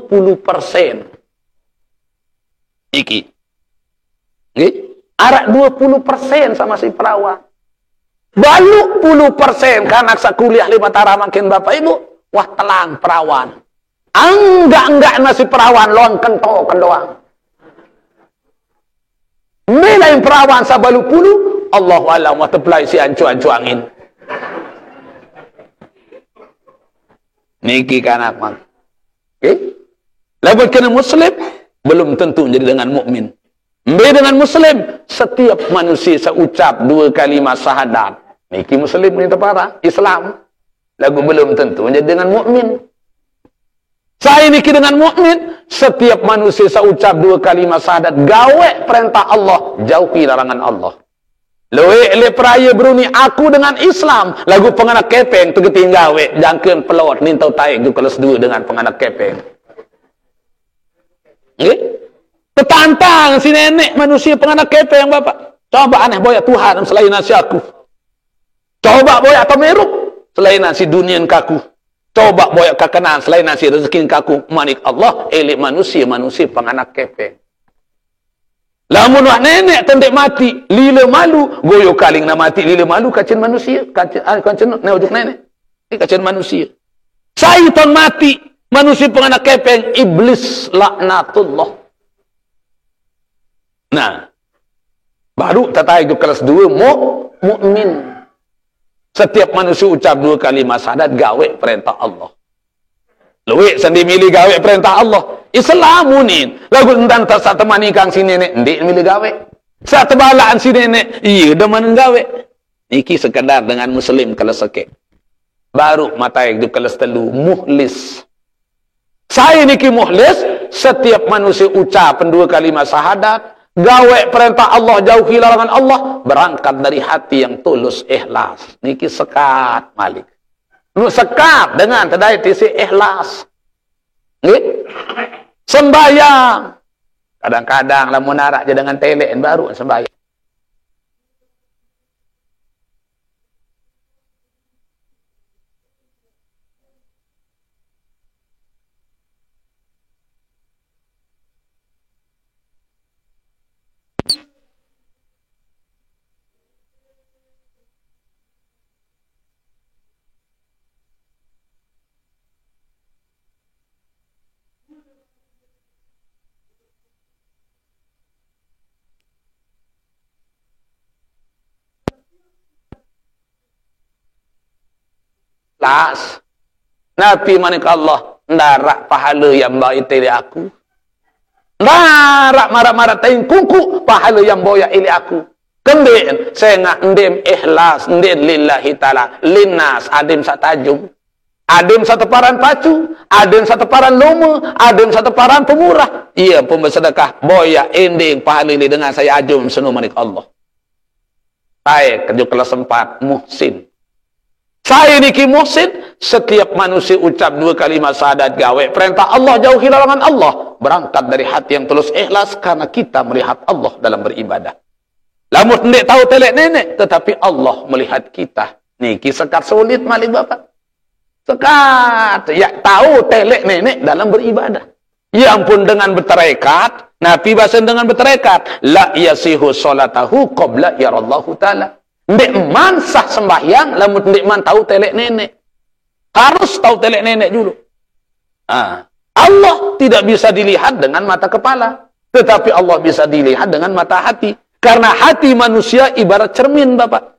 20%. Iki. Nggih, arak 20% sama si perawan. Baluk 10% kanak sakuliah 5 tara makin Bapak Ibu, wah telang perawan. Enggak nasi perawan lon kento doang. Nilai perawan sabalu pulu, Allahu a'lam wa teblai si ancu-ancuangin. Niki kanak mak. Oke? Lamun kena muslim belum tentu jadi dengan mukmin. Dengan muslim setiap manusia seucap 2 kalimat syahadat. Niki muslim ni para Islam. Lagu belum tentu menjadi dengan mukmin. Saya niki dengan mukmin, setiap manusia seucap 2 kalimat syahadat, gawe perintah Allah, jauhi larangan Allah. Le peraya beruni aku dengan Islam, lagu penganak kepeng tegeting gawe, jangkeun pelot nintau taik du kelas 2 dengan penganak kepeng. Nggih? Ketantang si nenek manusia penganak kepeng Bapak. Coba aneh boya Tuhan selain nasi aku. Coba boya tameruk selain nasi dunia kaku. Coba boya kakenan selain nasi rezeki kaku. Manik Allah elik manusia penganak kepeng. Lamun wak nenek tendek mati lila malu goyo kaling na mati lila malu kacen manusia kacen neujuk nenek. Ini kacen manusia. Syaitan mati manusia penganak kepeng iblis laknatullah. Nah, baru tatai ke kelas 2 mukmin. Setiap manusia ucap 2 kalimat syahadat gawe perintah Allah. Luwek sendi milih gawe perintah Allah. Islamunin. Lagu entan tak sa temani kang si nenek ndik milih gawe. Sa tebalaan si nenek iya demen gawe. Niki sekedar dengan muslim kalau seke. Baru matai ke kelas 3 muhlis. Saya niki muhlis, setiap manusia ucap 2 kalimat syahadat, gawe perintah Allah, jauhi larangan Allah, berangkat dari hati yang tulus ikhlas. Niki sekat malik. Nu sekat dengan tadai tisi ikhlas. Nggih? Sembayang. Kadang-kadang lamun narak je dengan telek baru sembayang. Las. Nabi manik Allah ndarak pahala yang baik dari aku. Ndarak marah-marah tain kuku pahala yang boya ili aku. Kembien saya ngak ndem ikhlas ndem lillahi ta'ala linnas adem satajum. Adem sateparan pacu, adem sateparan lomo, adem sateparan pemurah. Iya pembersedekah boya ending pahala ini dengan saya ajum senu manik Allah. Baik kerja kelas 4 muhsin. Saya niki muhsin, setiap manusia ucap 2 kalimat syahadat gawe perintah Allah, jauhi larangan Allah, berangkat dari hati yang tulus ikhlas karena kita melihat Allah dalam beribadah. Lamun ndik tahu telek nenek, tetapi Allah melihat kita. Niki sekat sulit malik Bapak. Sekat ya tahu telek nenek dalam beribadah. Ya ampun dengan bertarekat, Nabi bahasa dengan bertarekat, la yasihu salatahu qabla yarallahu ta'ala. Ndek man sah sembahyang, lamun ndek man tahu telek nenek. Harus tahu telek nenek dulu. Allah tidak bisa dilihat dengan mata kepala, tetapi Allah bisa dilihat dengan mata hati. Karena hati manusia ibarat cermin Bapak.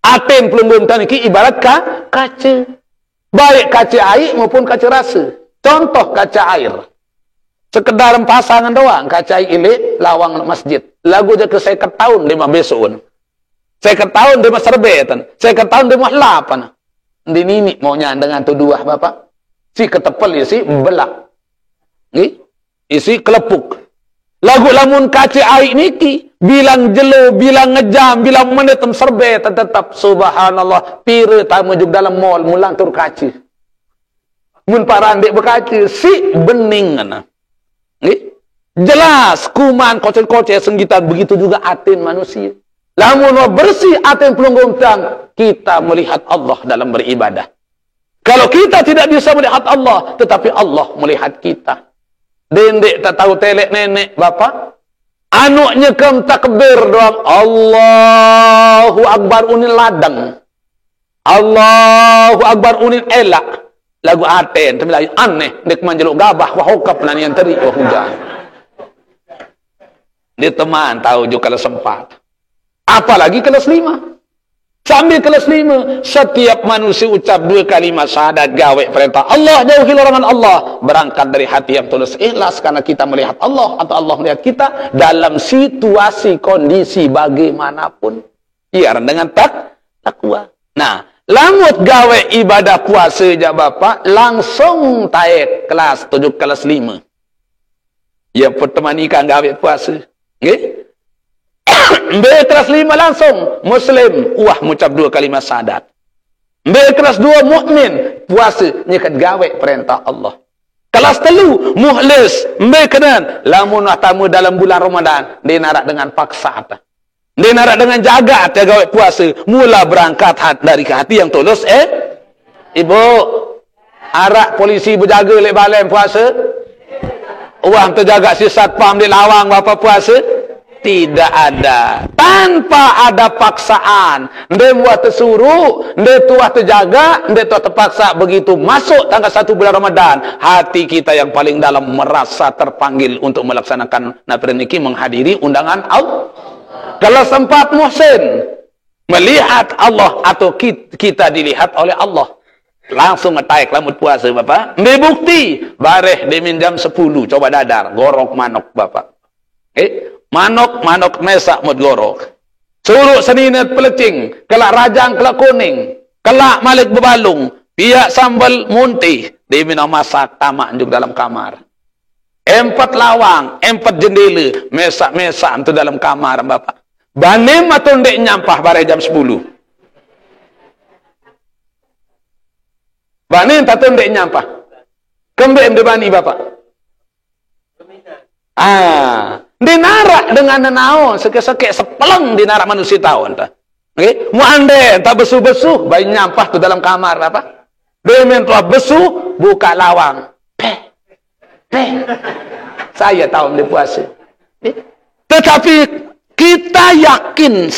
Aten pelunggung taniki ibarat kaca. Baik kaca air maupun kaca rasa. Contoh kaca air. Sekedar pasangan doang, kaca air ilik, lawang masjid. Lagu je ke saya ketahun 5 besok. Saya ketahuan dia mah serbetan. Saya ketahuan dia mah lapan. Di nini maunya dengan tu 2 Bapak. Si ketepel isi belak. Isi kelepuk. Lagu lamun kaca air niki. Bilang jelo, bilang ngejam, bilang menetem serbetan. Tetap subhanallah. Pira tamu juga dalam mall. Mulang tur kaca. Mun parandik berkaca. Si bening. Jelas kuman, kocet-kocet, senggitan. Begitu juga atin manusia. Lamun bersih aten pelunggung tang, kita melihat Allah dalam beribadah. Kalau kita tidak bisa melihat Allah, tetapi Allah melihat kita. Dendek tak tahu telek nenek bapa. Anaknya kam takbir doang. Allahu Akbar unin ladang. Allahu Akbar unin elak. Lagu Aten, tapi lagi aneh. Dek manjeluk gabah, wahukap nani yang teri, wah hujan. Dia teman tahu juga kalau sempat. Apalagi kelas 5. Sambil kelas 5, setiap manusia ucap 2 kalimat syahadat gawe perintah Allah, jauhi larangan Allah, berangkat dari hati yang tulus ikhlas karena kita melihat Allah atau Allah melihat kita dalam situasi kondisi bagaimanapun. Iya, dengan takwa. Nah, lamut gawe ibadah puasa je Bapak, langsung taik kelas 7 kelas 5. Ya pertemanikan gawe puasa. Nggih? Mbak kelas 5 langsung Muslim, wah mengucap 2 kalimat syahadat. Mbak kelas 2 mukmin, puasa nyekat gawe perintah Allah. Kelas 3 mukhlis, mbak kenan lamun tamu dalam bulan Ramadan, dia narak dengan paksa. Dia narak dengan jaga gawe puasa, mula berangkat dari hati yang tulus. Ibu arak polisi berjaga lek balai puasa. Wah terjaga si satpam di lawang bapa puasa. Tidak ada. Tanpa ada paksaan. Dia buat tersuruh, dia tuah terjaga, dia tuah terpaksa. Begitu masuk tanggal 1 bulan Ramadan, hati kita yang paling dalam merasa terpanggil untuk melaksanakan niki menghadiri undangan Allah. Kalau sempat muhsin melihat Allah atau kita dilihat oleh Allah, langsung ngetaik lamut puasa Bapak. Dia bukti bareh dia minjam 10 coba dadar gorok manok Bapak. Manok mesak mut gorok. Suruh seninat pelecing, kelak rajang, kelak kuning, kelak malik bebalung, piak sambal muntih, dia minum masak tamak juga dalam kamar. 4 lawang, 4 jendela, mesak-mesak itu dalam kamar Bapak. Banim atau ndek nyampah bare jam 10. Banim atau ndek nyampah. Kembali bani Bapak. Dinarak dengan naon sekek-sekek sepeleng dinarak manusia tahun ta. Okey, mu ande tak besu-besu bayi nyampah tu dalam kamar apa? Demen tu besu buka lawang. Saya tahu dia puasa. Tetapi kita yakin,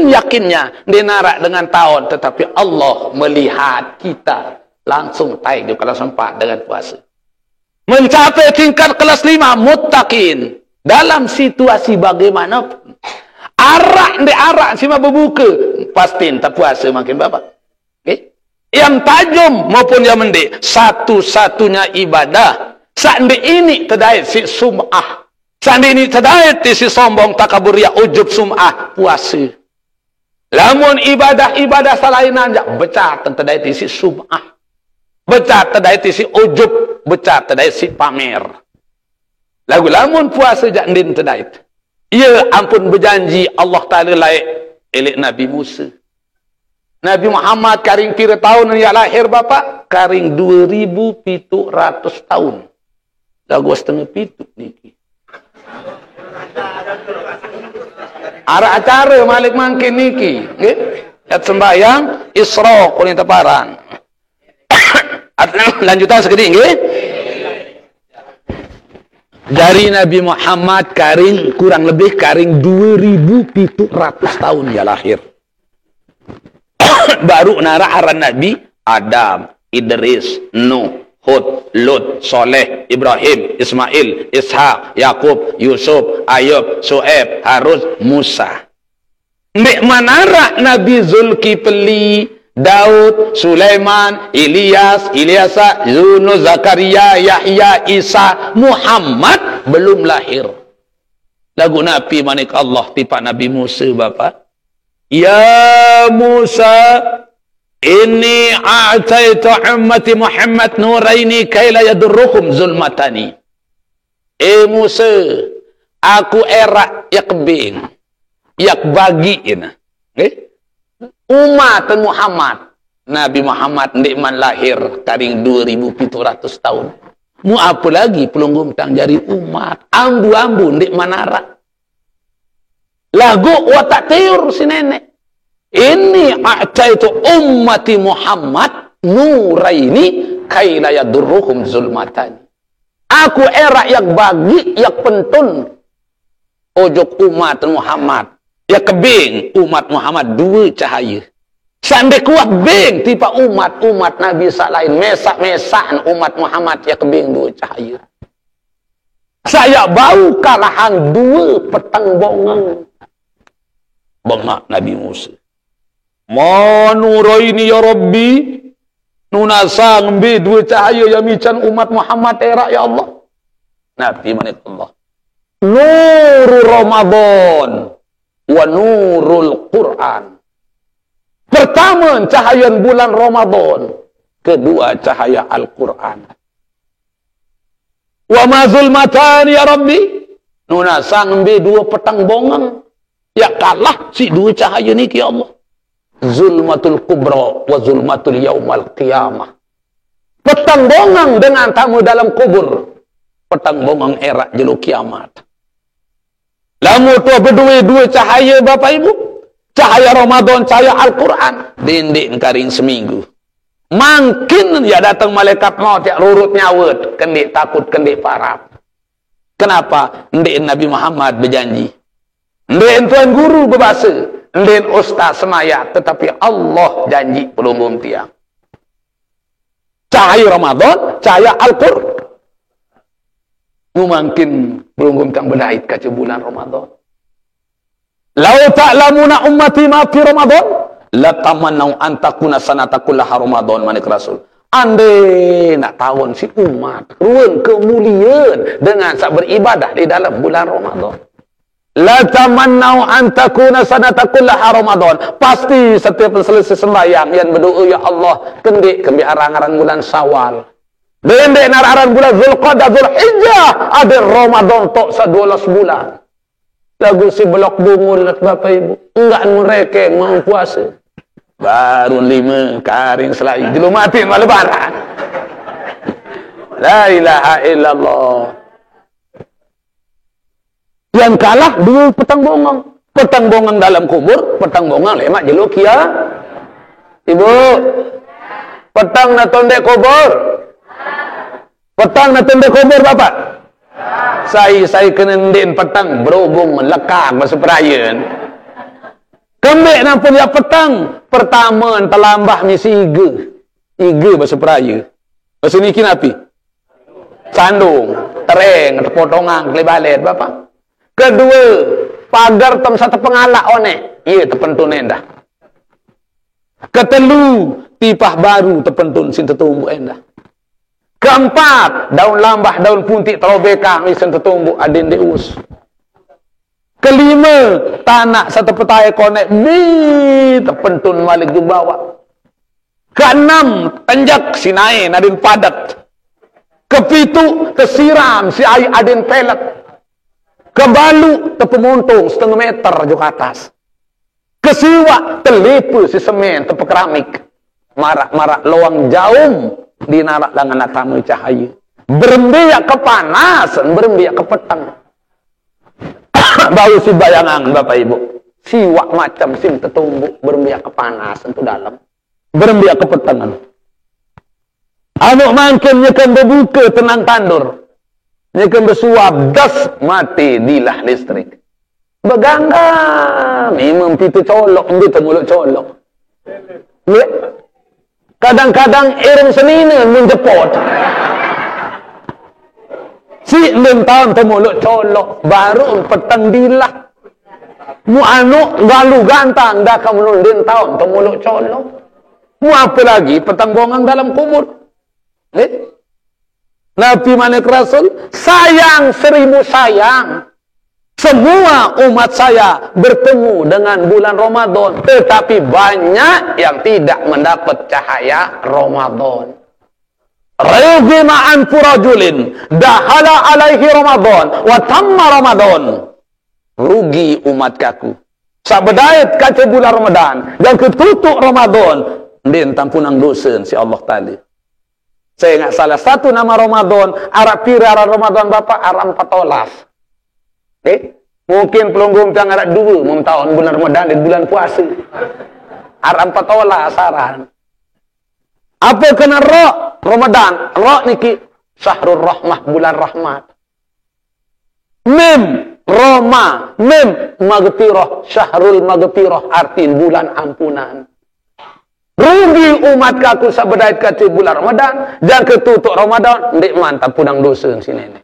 yakinnya dinarak dengan tahun, tetapi Allah melihat kita langsung taik di kelas 4 dengan puasa. Mencapai tingkat kelas 5 muttaqin. Dalam situasi bagaimanapun, arak sima berbuka, pasti tak puasa makin Bapak. Okay? Yang tajam maupun yang mendek, satu-satunya ibadah. Sandi ini terdait si sum'ah. Sandi ini terdait si sombong, takabur, ya ujub, sum'ah, puasa. Lamun ibadah salainan, becat terdait si sum'ah. Becat terdait si ujub, becat terdait si pamer. Lagu lamun puasa jak ndin tedait. Ia ampun berjanji Allah Ta'ala laik elek Nabi Musa. Nabi Muhammad karing pira tahun yang lahir Bapak? Karing 2700 tahun. Lagu setengah pitu niki. Ara acara malik mangkin niki. Nggih. At sembayang Isra kuning teparan. Lanjutan segede nggih. Dari Nabi Muhammad karing kurang lebih karing 2700 tahun ya lahir. Baru nara aran Nabi Adam, Idris, Nuh, Hud, Lut, Soleh, Ibrahim, Ismail, Ishak, Yakub, Yusuf, Ayub, Su'aib, Harun, Musa. Nek manara Nabi Zulkifli, Daud, Sulaiman, Ilyasa, Yunus, Zakaria, Yahya, Isa, Muhammad belum lahir. Lagu Nabi manik Allah tipa Nabi Musa Bapak. Ya Musa, inni a'taitu ummati Muhammad nuraini kaila yadurrukum zulmatani. Musa, aku erak yak bing, yak bagiin. Umat Muhammad, Nabi Muhammad ndikman lahir karing 2700 tahun. Mu apa lagi pelunggum tang jari umat, ambu-ambu ndikman nara. Lagu watak tiur si nenek. Ini a'taitu ummati Muhammad nuraini kaila yadurruhum zulmatani. Aku era yang bagi yang pentun ojok umat Muhammad. Ya kebing umat Muhammad dua cahaya. Sampai kuat bing tipa umat Nabi lain mesak-mesakan umat Muhammad ya kebing dua cahaya. Saya bau kalahan dua petang bongang. Bengak Nabi Musa. Manuraini ya Rabbi. Nunasa ngembe dua cahaya yang mican umat Muhammad era ya Allah. Nabi manit Allah. Nurul Ramadan wa nurul Quran. Pertama cahaya bulan Ramadan, kedua cahaya Al-Quran. Wa ma zulmatan ya Rabbi. Nuna sangbe dua petang bongang. Ya kalah si dua cahaya ni ya Allah. Zulmatul kubra wa zulmatul yaumal qiyamah. Petang bongang dengan tamu dalam kubur. Petang bongang era jelu kiamat. Lamu tu berdua-dua cahaya Bapak Ibu. Cahaya Ramadan, cahaya Al-Quran. Dinding karing seminggu. Makin ya datang malaikat maut yang rurut nyawut. Kendik takut, kendik parap. Kenapa? Ndik Nabi Muhammad berjanji. Ndik Tuan Guru berbahasa. Ndik Ustaz semayat. Tetapi Allah janji pelunggum tiang. Cahaya Ramadan, cahaya Al-Quran. Mungkin pelunggum tiang berdait kaca bulan Ramadan. Lau ta'lamuna ummati ma fi Ramadan la tamannau an takuna sanatakullaha Ramadan manik Rasul. Andai nak tahun si umat ruang kemuliaan dengan sak beribadah di dalam bulan Ramadan. La tamannau an takuna sanatakullaha Ramadan. Pasti setiap selesai sembahyang yang berdoa ya Allah kendik kembi arang-arang bulan Syawal. Dendek nararan bulan Zulqa'dah Zulhijjah ada Ramadan tok 12 bulan. Lagu si blok bungul Bapak Ibu. Enggak mereka mau puasa. Baru 5 karing selai. Jelum mati malah lebaran. La ilaha illallah. Yang kalah dua petang bongang. Petang bongang dalam kubur. Petang bongang lemak jeluk ya. Ibu. Petang na tondek kubur. Petang na tondek kubur Bapak. Saya kena ndin petang berhubung lekak masa perayaan. Kembik nampun ya petang. Pertama terlambah misi iga masa peraya. Masa ni kinapi? Sandung, tereng, terpotongan, kelebalet Bapak. Kedua, pagar tem satu pengalak one. Iya terpentun endah. Ketelu, tipah baru terpentun sin tertumbuh endah. Keempat, daun lambah, daun puntik, terobekah, misalnya tertumbuh, adin deus. Kelima, tanah satu petai konek, terpentun balik ke bawah. Keenam, tenjak, sinai, adin padat. Kepitu, tersiram, si air adin pelet. Kebalu, terpemuntung, setengah meter juga atas. Kesiwa, terlipu, si semen, terpekeramik. Marak-marak loang jaum. Dinarak dengan tamu cahaya. Berembiak ke panas, berembiak ke petang. Bau si bayangan Bapak Ibu. Siwak macam sim tertumbuk, berembiak ke panas itu dalam. Berembiak ke petangan. Anu mangkin nyekan berbuka tenang tandur. Nyekan bersuap gas mati dilah listrik. Beganggam, imam pitu colok, ambil mulut colok. Ya. Kadang-kadang irung senina menjepot. Si 6 tahun temulut colok. Baru petang dilah. Mu anu galu gantang. Dah kamu 6 tahun temulut colok. Mu apa lagi petang bongang dalam kubur. Nabi manik Rasul. Sayang 1000 sayang. Semua umat saya bertemu dengan bulan Ramadan. Tetapi banyak yang tidak mendapat cahaya Ramadan. Rugima an furajulin dahala alaihi Ramadan wa tamma Ramadan. Rugi umat kaku. Sabedait kaca bulan Ramadan dan ketutup Ramadan. Din tampunang dosa si Allah tadi. Saya ingat salah satu nama Ramadan, Arab pira Ramadan Bapak Arab 14. Mungkin pelunggum tiang ada 2 tahun bulan Ramadan dan bulan puasa. Arab 14 asaran. Apa kena ra? Ramadan. Ra niki syahrul rahmah, bulan rahmat. Mim Roma, mim maghfirah, syahrul maghfirah, arti bulan ampunan. Rugi umat kaku sabedait kata bulan Ramadan, jangan ketutuk Ramadan, ndik mantap punang dosa sini.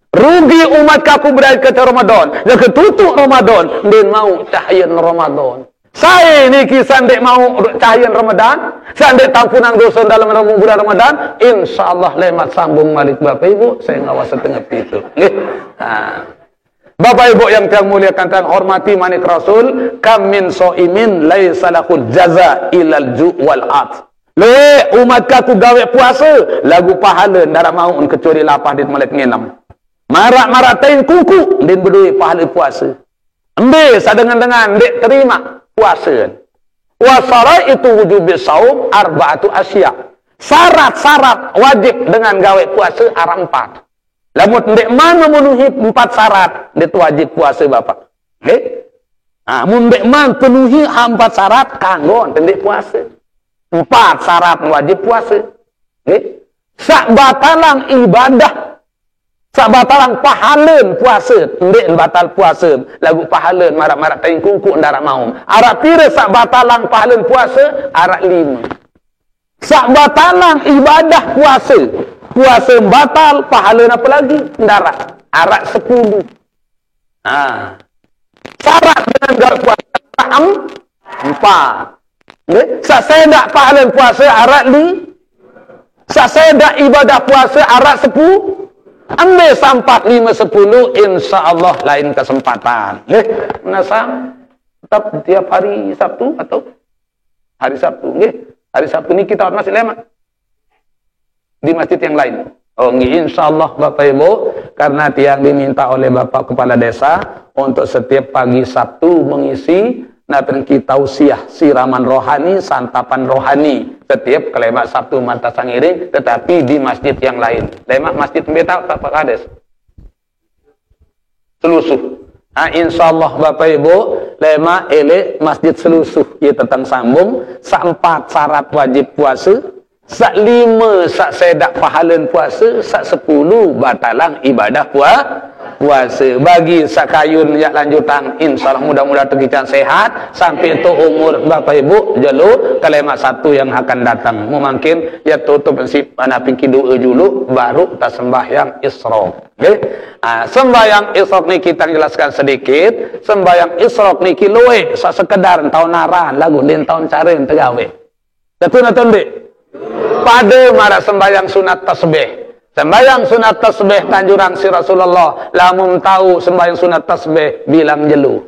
Rugi umat kaku berdait kata Ramadan, jangan ketutuk Ramadan, ndik mau cahaya Ramadan. Saya ni kisah ndik mau cahaya Ramadan, saya ndik tahu punang dosa dalam bulan Ramadan, insyaallah lemat sambung balik Bapak Ibu, saya ngawas setengah itu. Nggih. Bapak Ibu yang saya muliakan dan hormati manik Rasul, kam min so'imin laisa lahul jaza ilal ju' wal at. Le umat kaku gawe puasa, lagu pahala ndara mau kecuali lapah dit malek ngenam. Marak-marak tain kuku din berdui pahala puasa. Embe sadengan-dengan dek terima puasa. Wasara itu wujubi saum arba'atu asya. Syarat-syarat wajib dengan gawe puasa ada 4. Lamun ndek man memenuhi 4 syarat, dia wajib puasa Bapak. Nggih. Mun ndek man penuhi 4 syarat kanggo ndek puasa. 4 syarat wajib puasa. Nggih. Sak batalang ibadah. Sak batalang pahaleun puasa, ndek batal puasa. Lagu pahaleun marak-marak tain kuku ndara mau. Arak pira sak batalang pahaleun puasa? Arak 5. Sak batalang ibadah puasa. Puasa batal, pahala apa lagi? Ndara. Arak 10. Syarat dengan gawe puasa 4. Sak sedak pahala puasa arak 5. Sak sedak ibadah puasa arak 10. Ambil sampat 5 10, insyaallah lain kesempatan. Menasam tetap tiap hari Sabtu atau hari Sabtu. Hari Sabtu ini kita masih lama di masjid yang lain. Insyaallah Bapak Ibu, karena tiang diminta oleh Bapak Kepala Desa untuk setiap pagi Sabtu mengisi napen tausiah siraman rohani, santapan rohani setiap kelemak Sabtu mata sangiring, tetapi di masjid yang lain. Lemak masjid beta Bapak Kades. Selusuh. Insyaallah Bapak Ibu, lemak ele masjid selusuh ieu tentang sambung sak 4 syarat wajib puasa. Sak 5 sak sedak pahalan puasa, sak 10 batalang ibadah puasa. Bagi sak kayun yang lanjutan, insyaallah mudah-mudahan tergican sehat sampai itu umur Bapak Ibu jelu kalimat 1 yang akan datang. Mungkin ya tutup prinsip ana pingki doa dulu baru ta sembahyang isyraq. Nggih. Sembahyang isyraq ni kita jelaskan sedikit. Sembahyang isyraq niki luwe sak sekedar tahun naran lagu din tahun caren tegawe. Datun dik. Pada marah sembahyang sunat tasbih. Sembahyang sunat tasbih kanjurang si Rasulullah. Lamun tahu sembahyang sunat tasbih bilang jelu.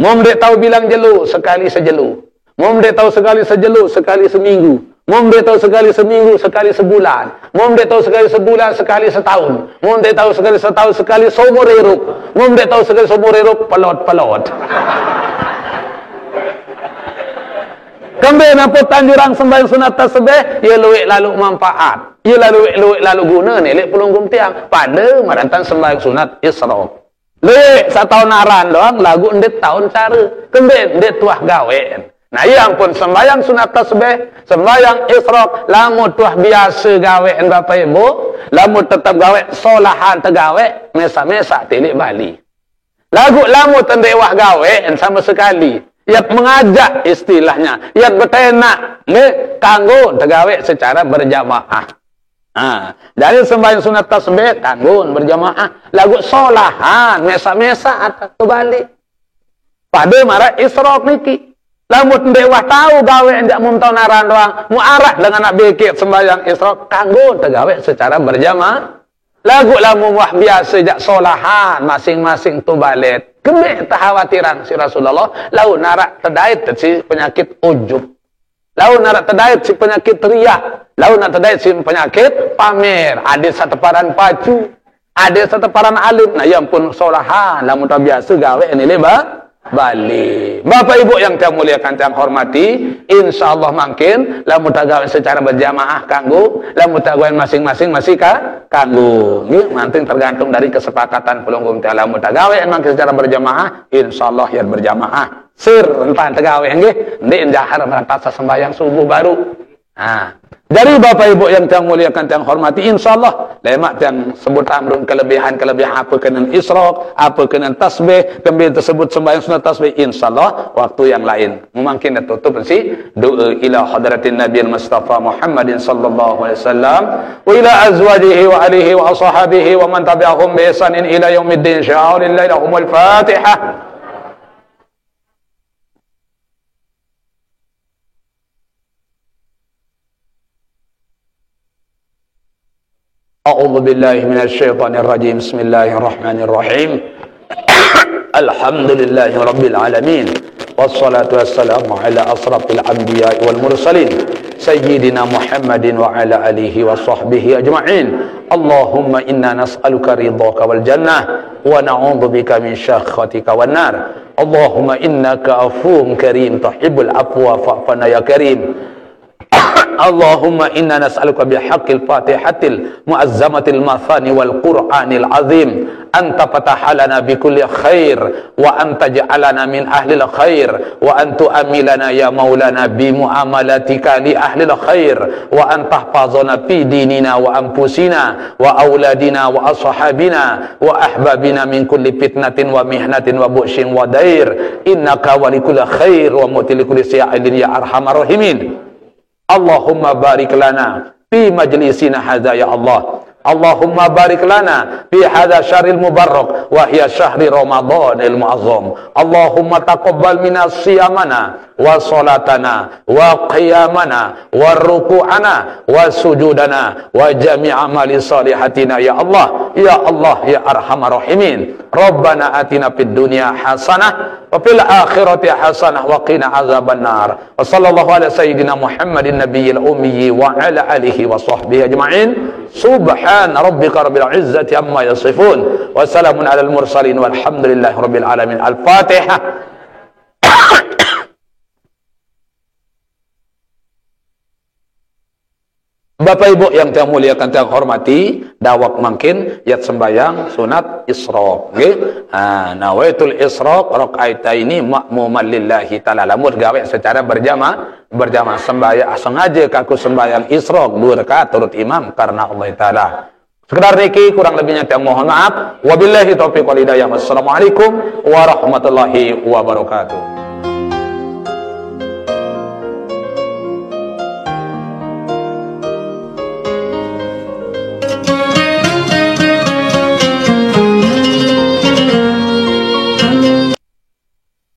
Mum dek tahu bilang jelu sekali sejelu. Mum dek tahu sekali sejelu sekali seminggu. Mum dek tahu sekali seminggu sekali sebulan. Mum dek tahu sekali sebulan sekali setahun. Mum dek tahu sekali setahun sekali seumur hidup. Mum dek tahu sekali seumur hidup pelot-pelot. Kembali nampak tanjurang sembahyang sunat tasbih, ia luwek lalu manfaat. Ia luwek lalu guna ni, lek pelunggum tiang. Pada maratan sembahyang sunat isyraq. Luwek setahun aran doang, lagu ndet tahun cara. Kembali ndet tuah gawe. Nah, yang pun sembahyang sunat tasbih, sembahyang isyraq, lamu tuah biasa gawe Bapak Ibu, lamu tetap gawe solahan tegawe, mesa-mesa tilik bali. Lagu lamu tendewah gawe sama sekali. Iat mengajak istilahnya, iat betenak, kanggo tegawe secara berjamaah. Dari sembahyang sunat tasbih kanggo berjamaah, lagu solahan mesa-mesa atau kembali. Pada marah isyraq niki, lamun dewa tahu gawe enjak mumtau naran doang, muarah dengan nak bikir sembahyang isyraq kanggo tegawe secara berjamaah. Lagu lamun wah biasa jak solahan masing-masing tu balet. Kembali khawatiran si Rasulullah, lau narak terdait si penyakit ujub. Lau narak terdait si penyakit riak. Lau narak terdait si penyakit pamer. Ada sateparan pacu. Ada sateparan alim. Nah, yang pun solahan. Lamun tak biasa gawe ini leba balik. Bapak Ibu yang saya muliakan, saya hormati, insyaallah makin lamun tak gawe secara berjamaah kanggo, lamun tak gawe masing-masing masih kanggo. Nggih, manting tergantung dari kesepakatan pelunggum teh. Lamun tak gawe emang secara berjamaah, insyaallah ya berjamaah. Sir entan tak gawe nggih, ndek jahar merantasa sembahyang subuh baru. Dari Bapak Ibu yang tiang muliakan, tiang hormati, insyaallah lemak tiang sebut amrun kelebihan-kelebihan apa kena Isra, apa kena tasbih, kemudian tersebut sembahyang sunat tasbih, insyaallah waktu yang lain. Mungkin tutup si doa ila hadratin Nabi Mustafa Muhammadin sallallahu alaihi wasallam wa ila azwajihi wa alihi wa ashabihi wa man tabi'ahum bi ihsanin ila yaumiddin. Sya'alillahi lahumul Fatihah. A'udzu billahi minasy syaithanir rajim. Bismillahirrahmanirrahim. Alhamdulillahi rabbil alamin. Wassalatu wassalamu ala asrafil anbiya'i wal mursalin sayyidina Muhammadin wa ala alihi wa sahbihi ajma'in. Allahumma inna nas'aluka ridhaka wal jannah wa na'udzu bika min syakhatika wan nar. Allahumma innaka afuwwun karim tuhibbul afwa fa'fu ya karim. Allahumma inna nas'aluka bihaqqil fatihatil mu'azzamatil mathani wal qur'anil azim anta fatahalana bikulli khair wa anta ja'alana min ahlil khair wa antu amilana ya maulana bi muamalatika li ahlil khair wa anta hafazana fi dinina wa anfusina wa auladina wa ashabina wa ahbabina min kulli fitnatin wa mihnatin wa bu'shin wa dair innaka walikulli khair wa mutilikulli sa'ilin ya arhamar rahimin. Allahumma barik lana fi majlisina hadza ya Allah. Allahumma barik lana fi hadza syahril mubarak wa hiya syahri Ramadanil muazzam. Allahumma taqabbal minna siyamana wa salatana wa qiyamana wa ruku'ana wa sujudana wa jami' amali salihatina ya Allah ya arhamar rahimin. Rabbana atina fid dunya hasanah wa fil akhirati hasanah wa qina azabannar. Wa sallallahu ala sayyidina Muhammadin nabiyil ummi wa ala alihi wa sahbihi ajma'in. Subhan rabbika rabbil izzati amma yasifun wa salamun alal mursalin walhamdulillahi rabbil alamin. Al-Fatihah. Bapak Ibu yang saya muliakan, saya hormati, dawak makin yat sembayang sunat Isra. Nggih. Nawaitul Isra rakaataini ma'muman lillahi ta'ala. Lamun gawe secara berjamaah sembahyang sengaja kaku sembahyang Isra 2 rakaat turut imam karena Allah taala. Sekedar niki kurang lebihnya saya mohon maaf. Wabillahi taufiq wal hidayah. Wassalamualaikum warahmatullahi wabarakatuh.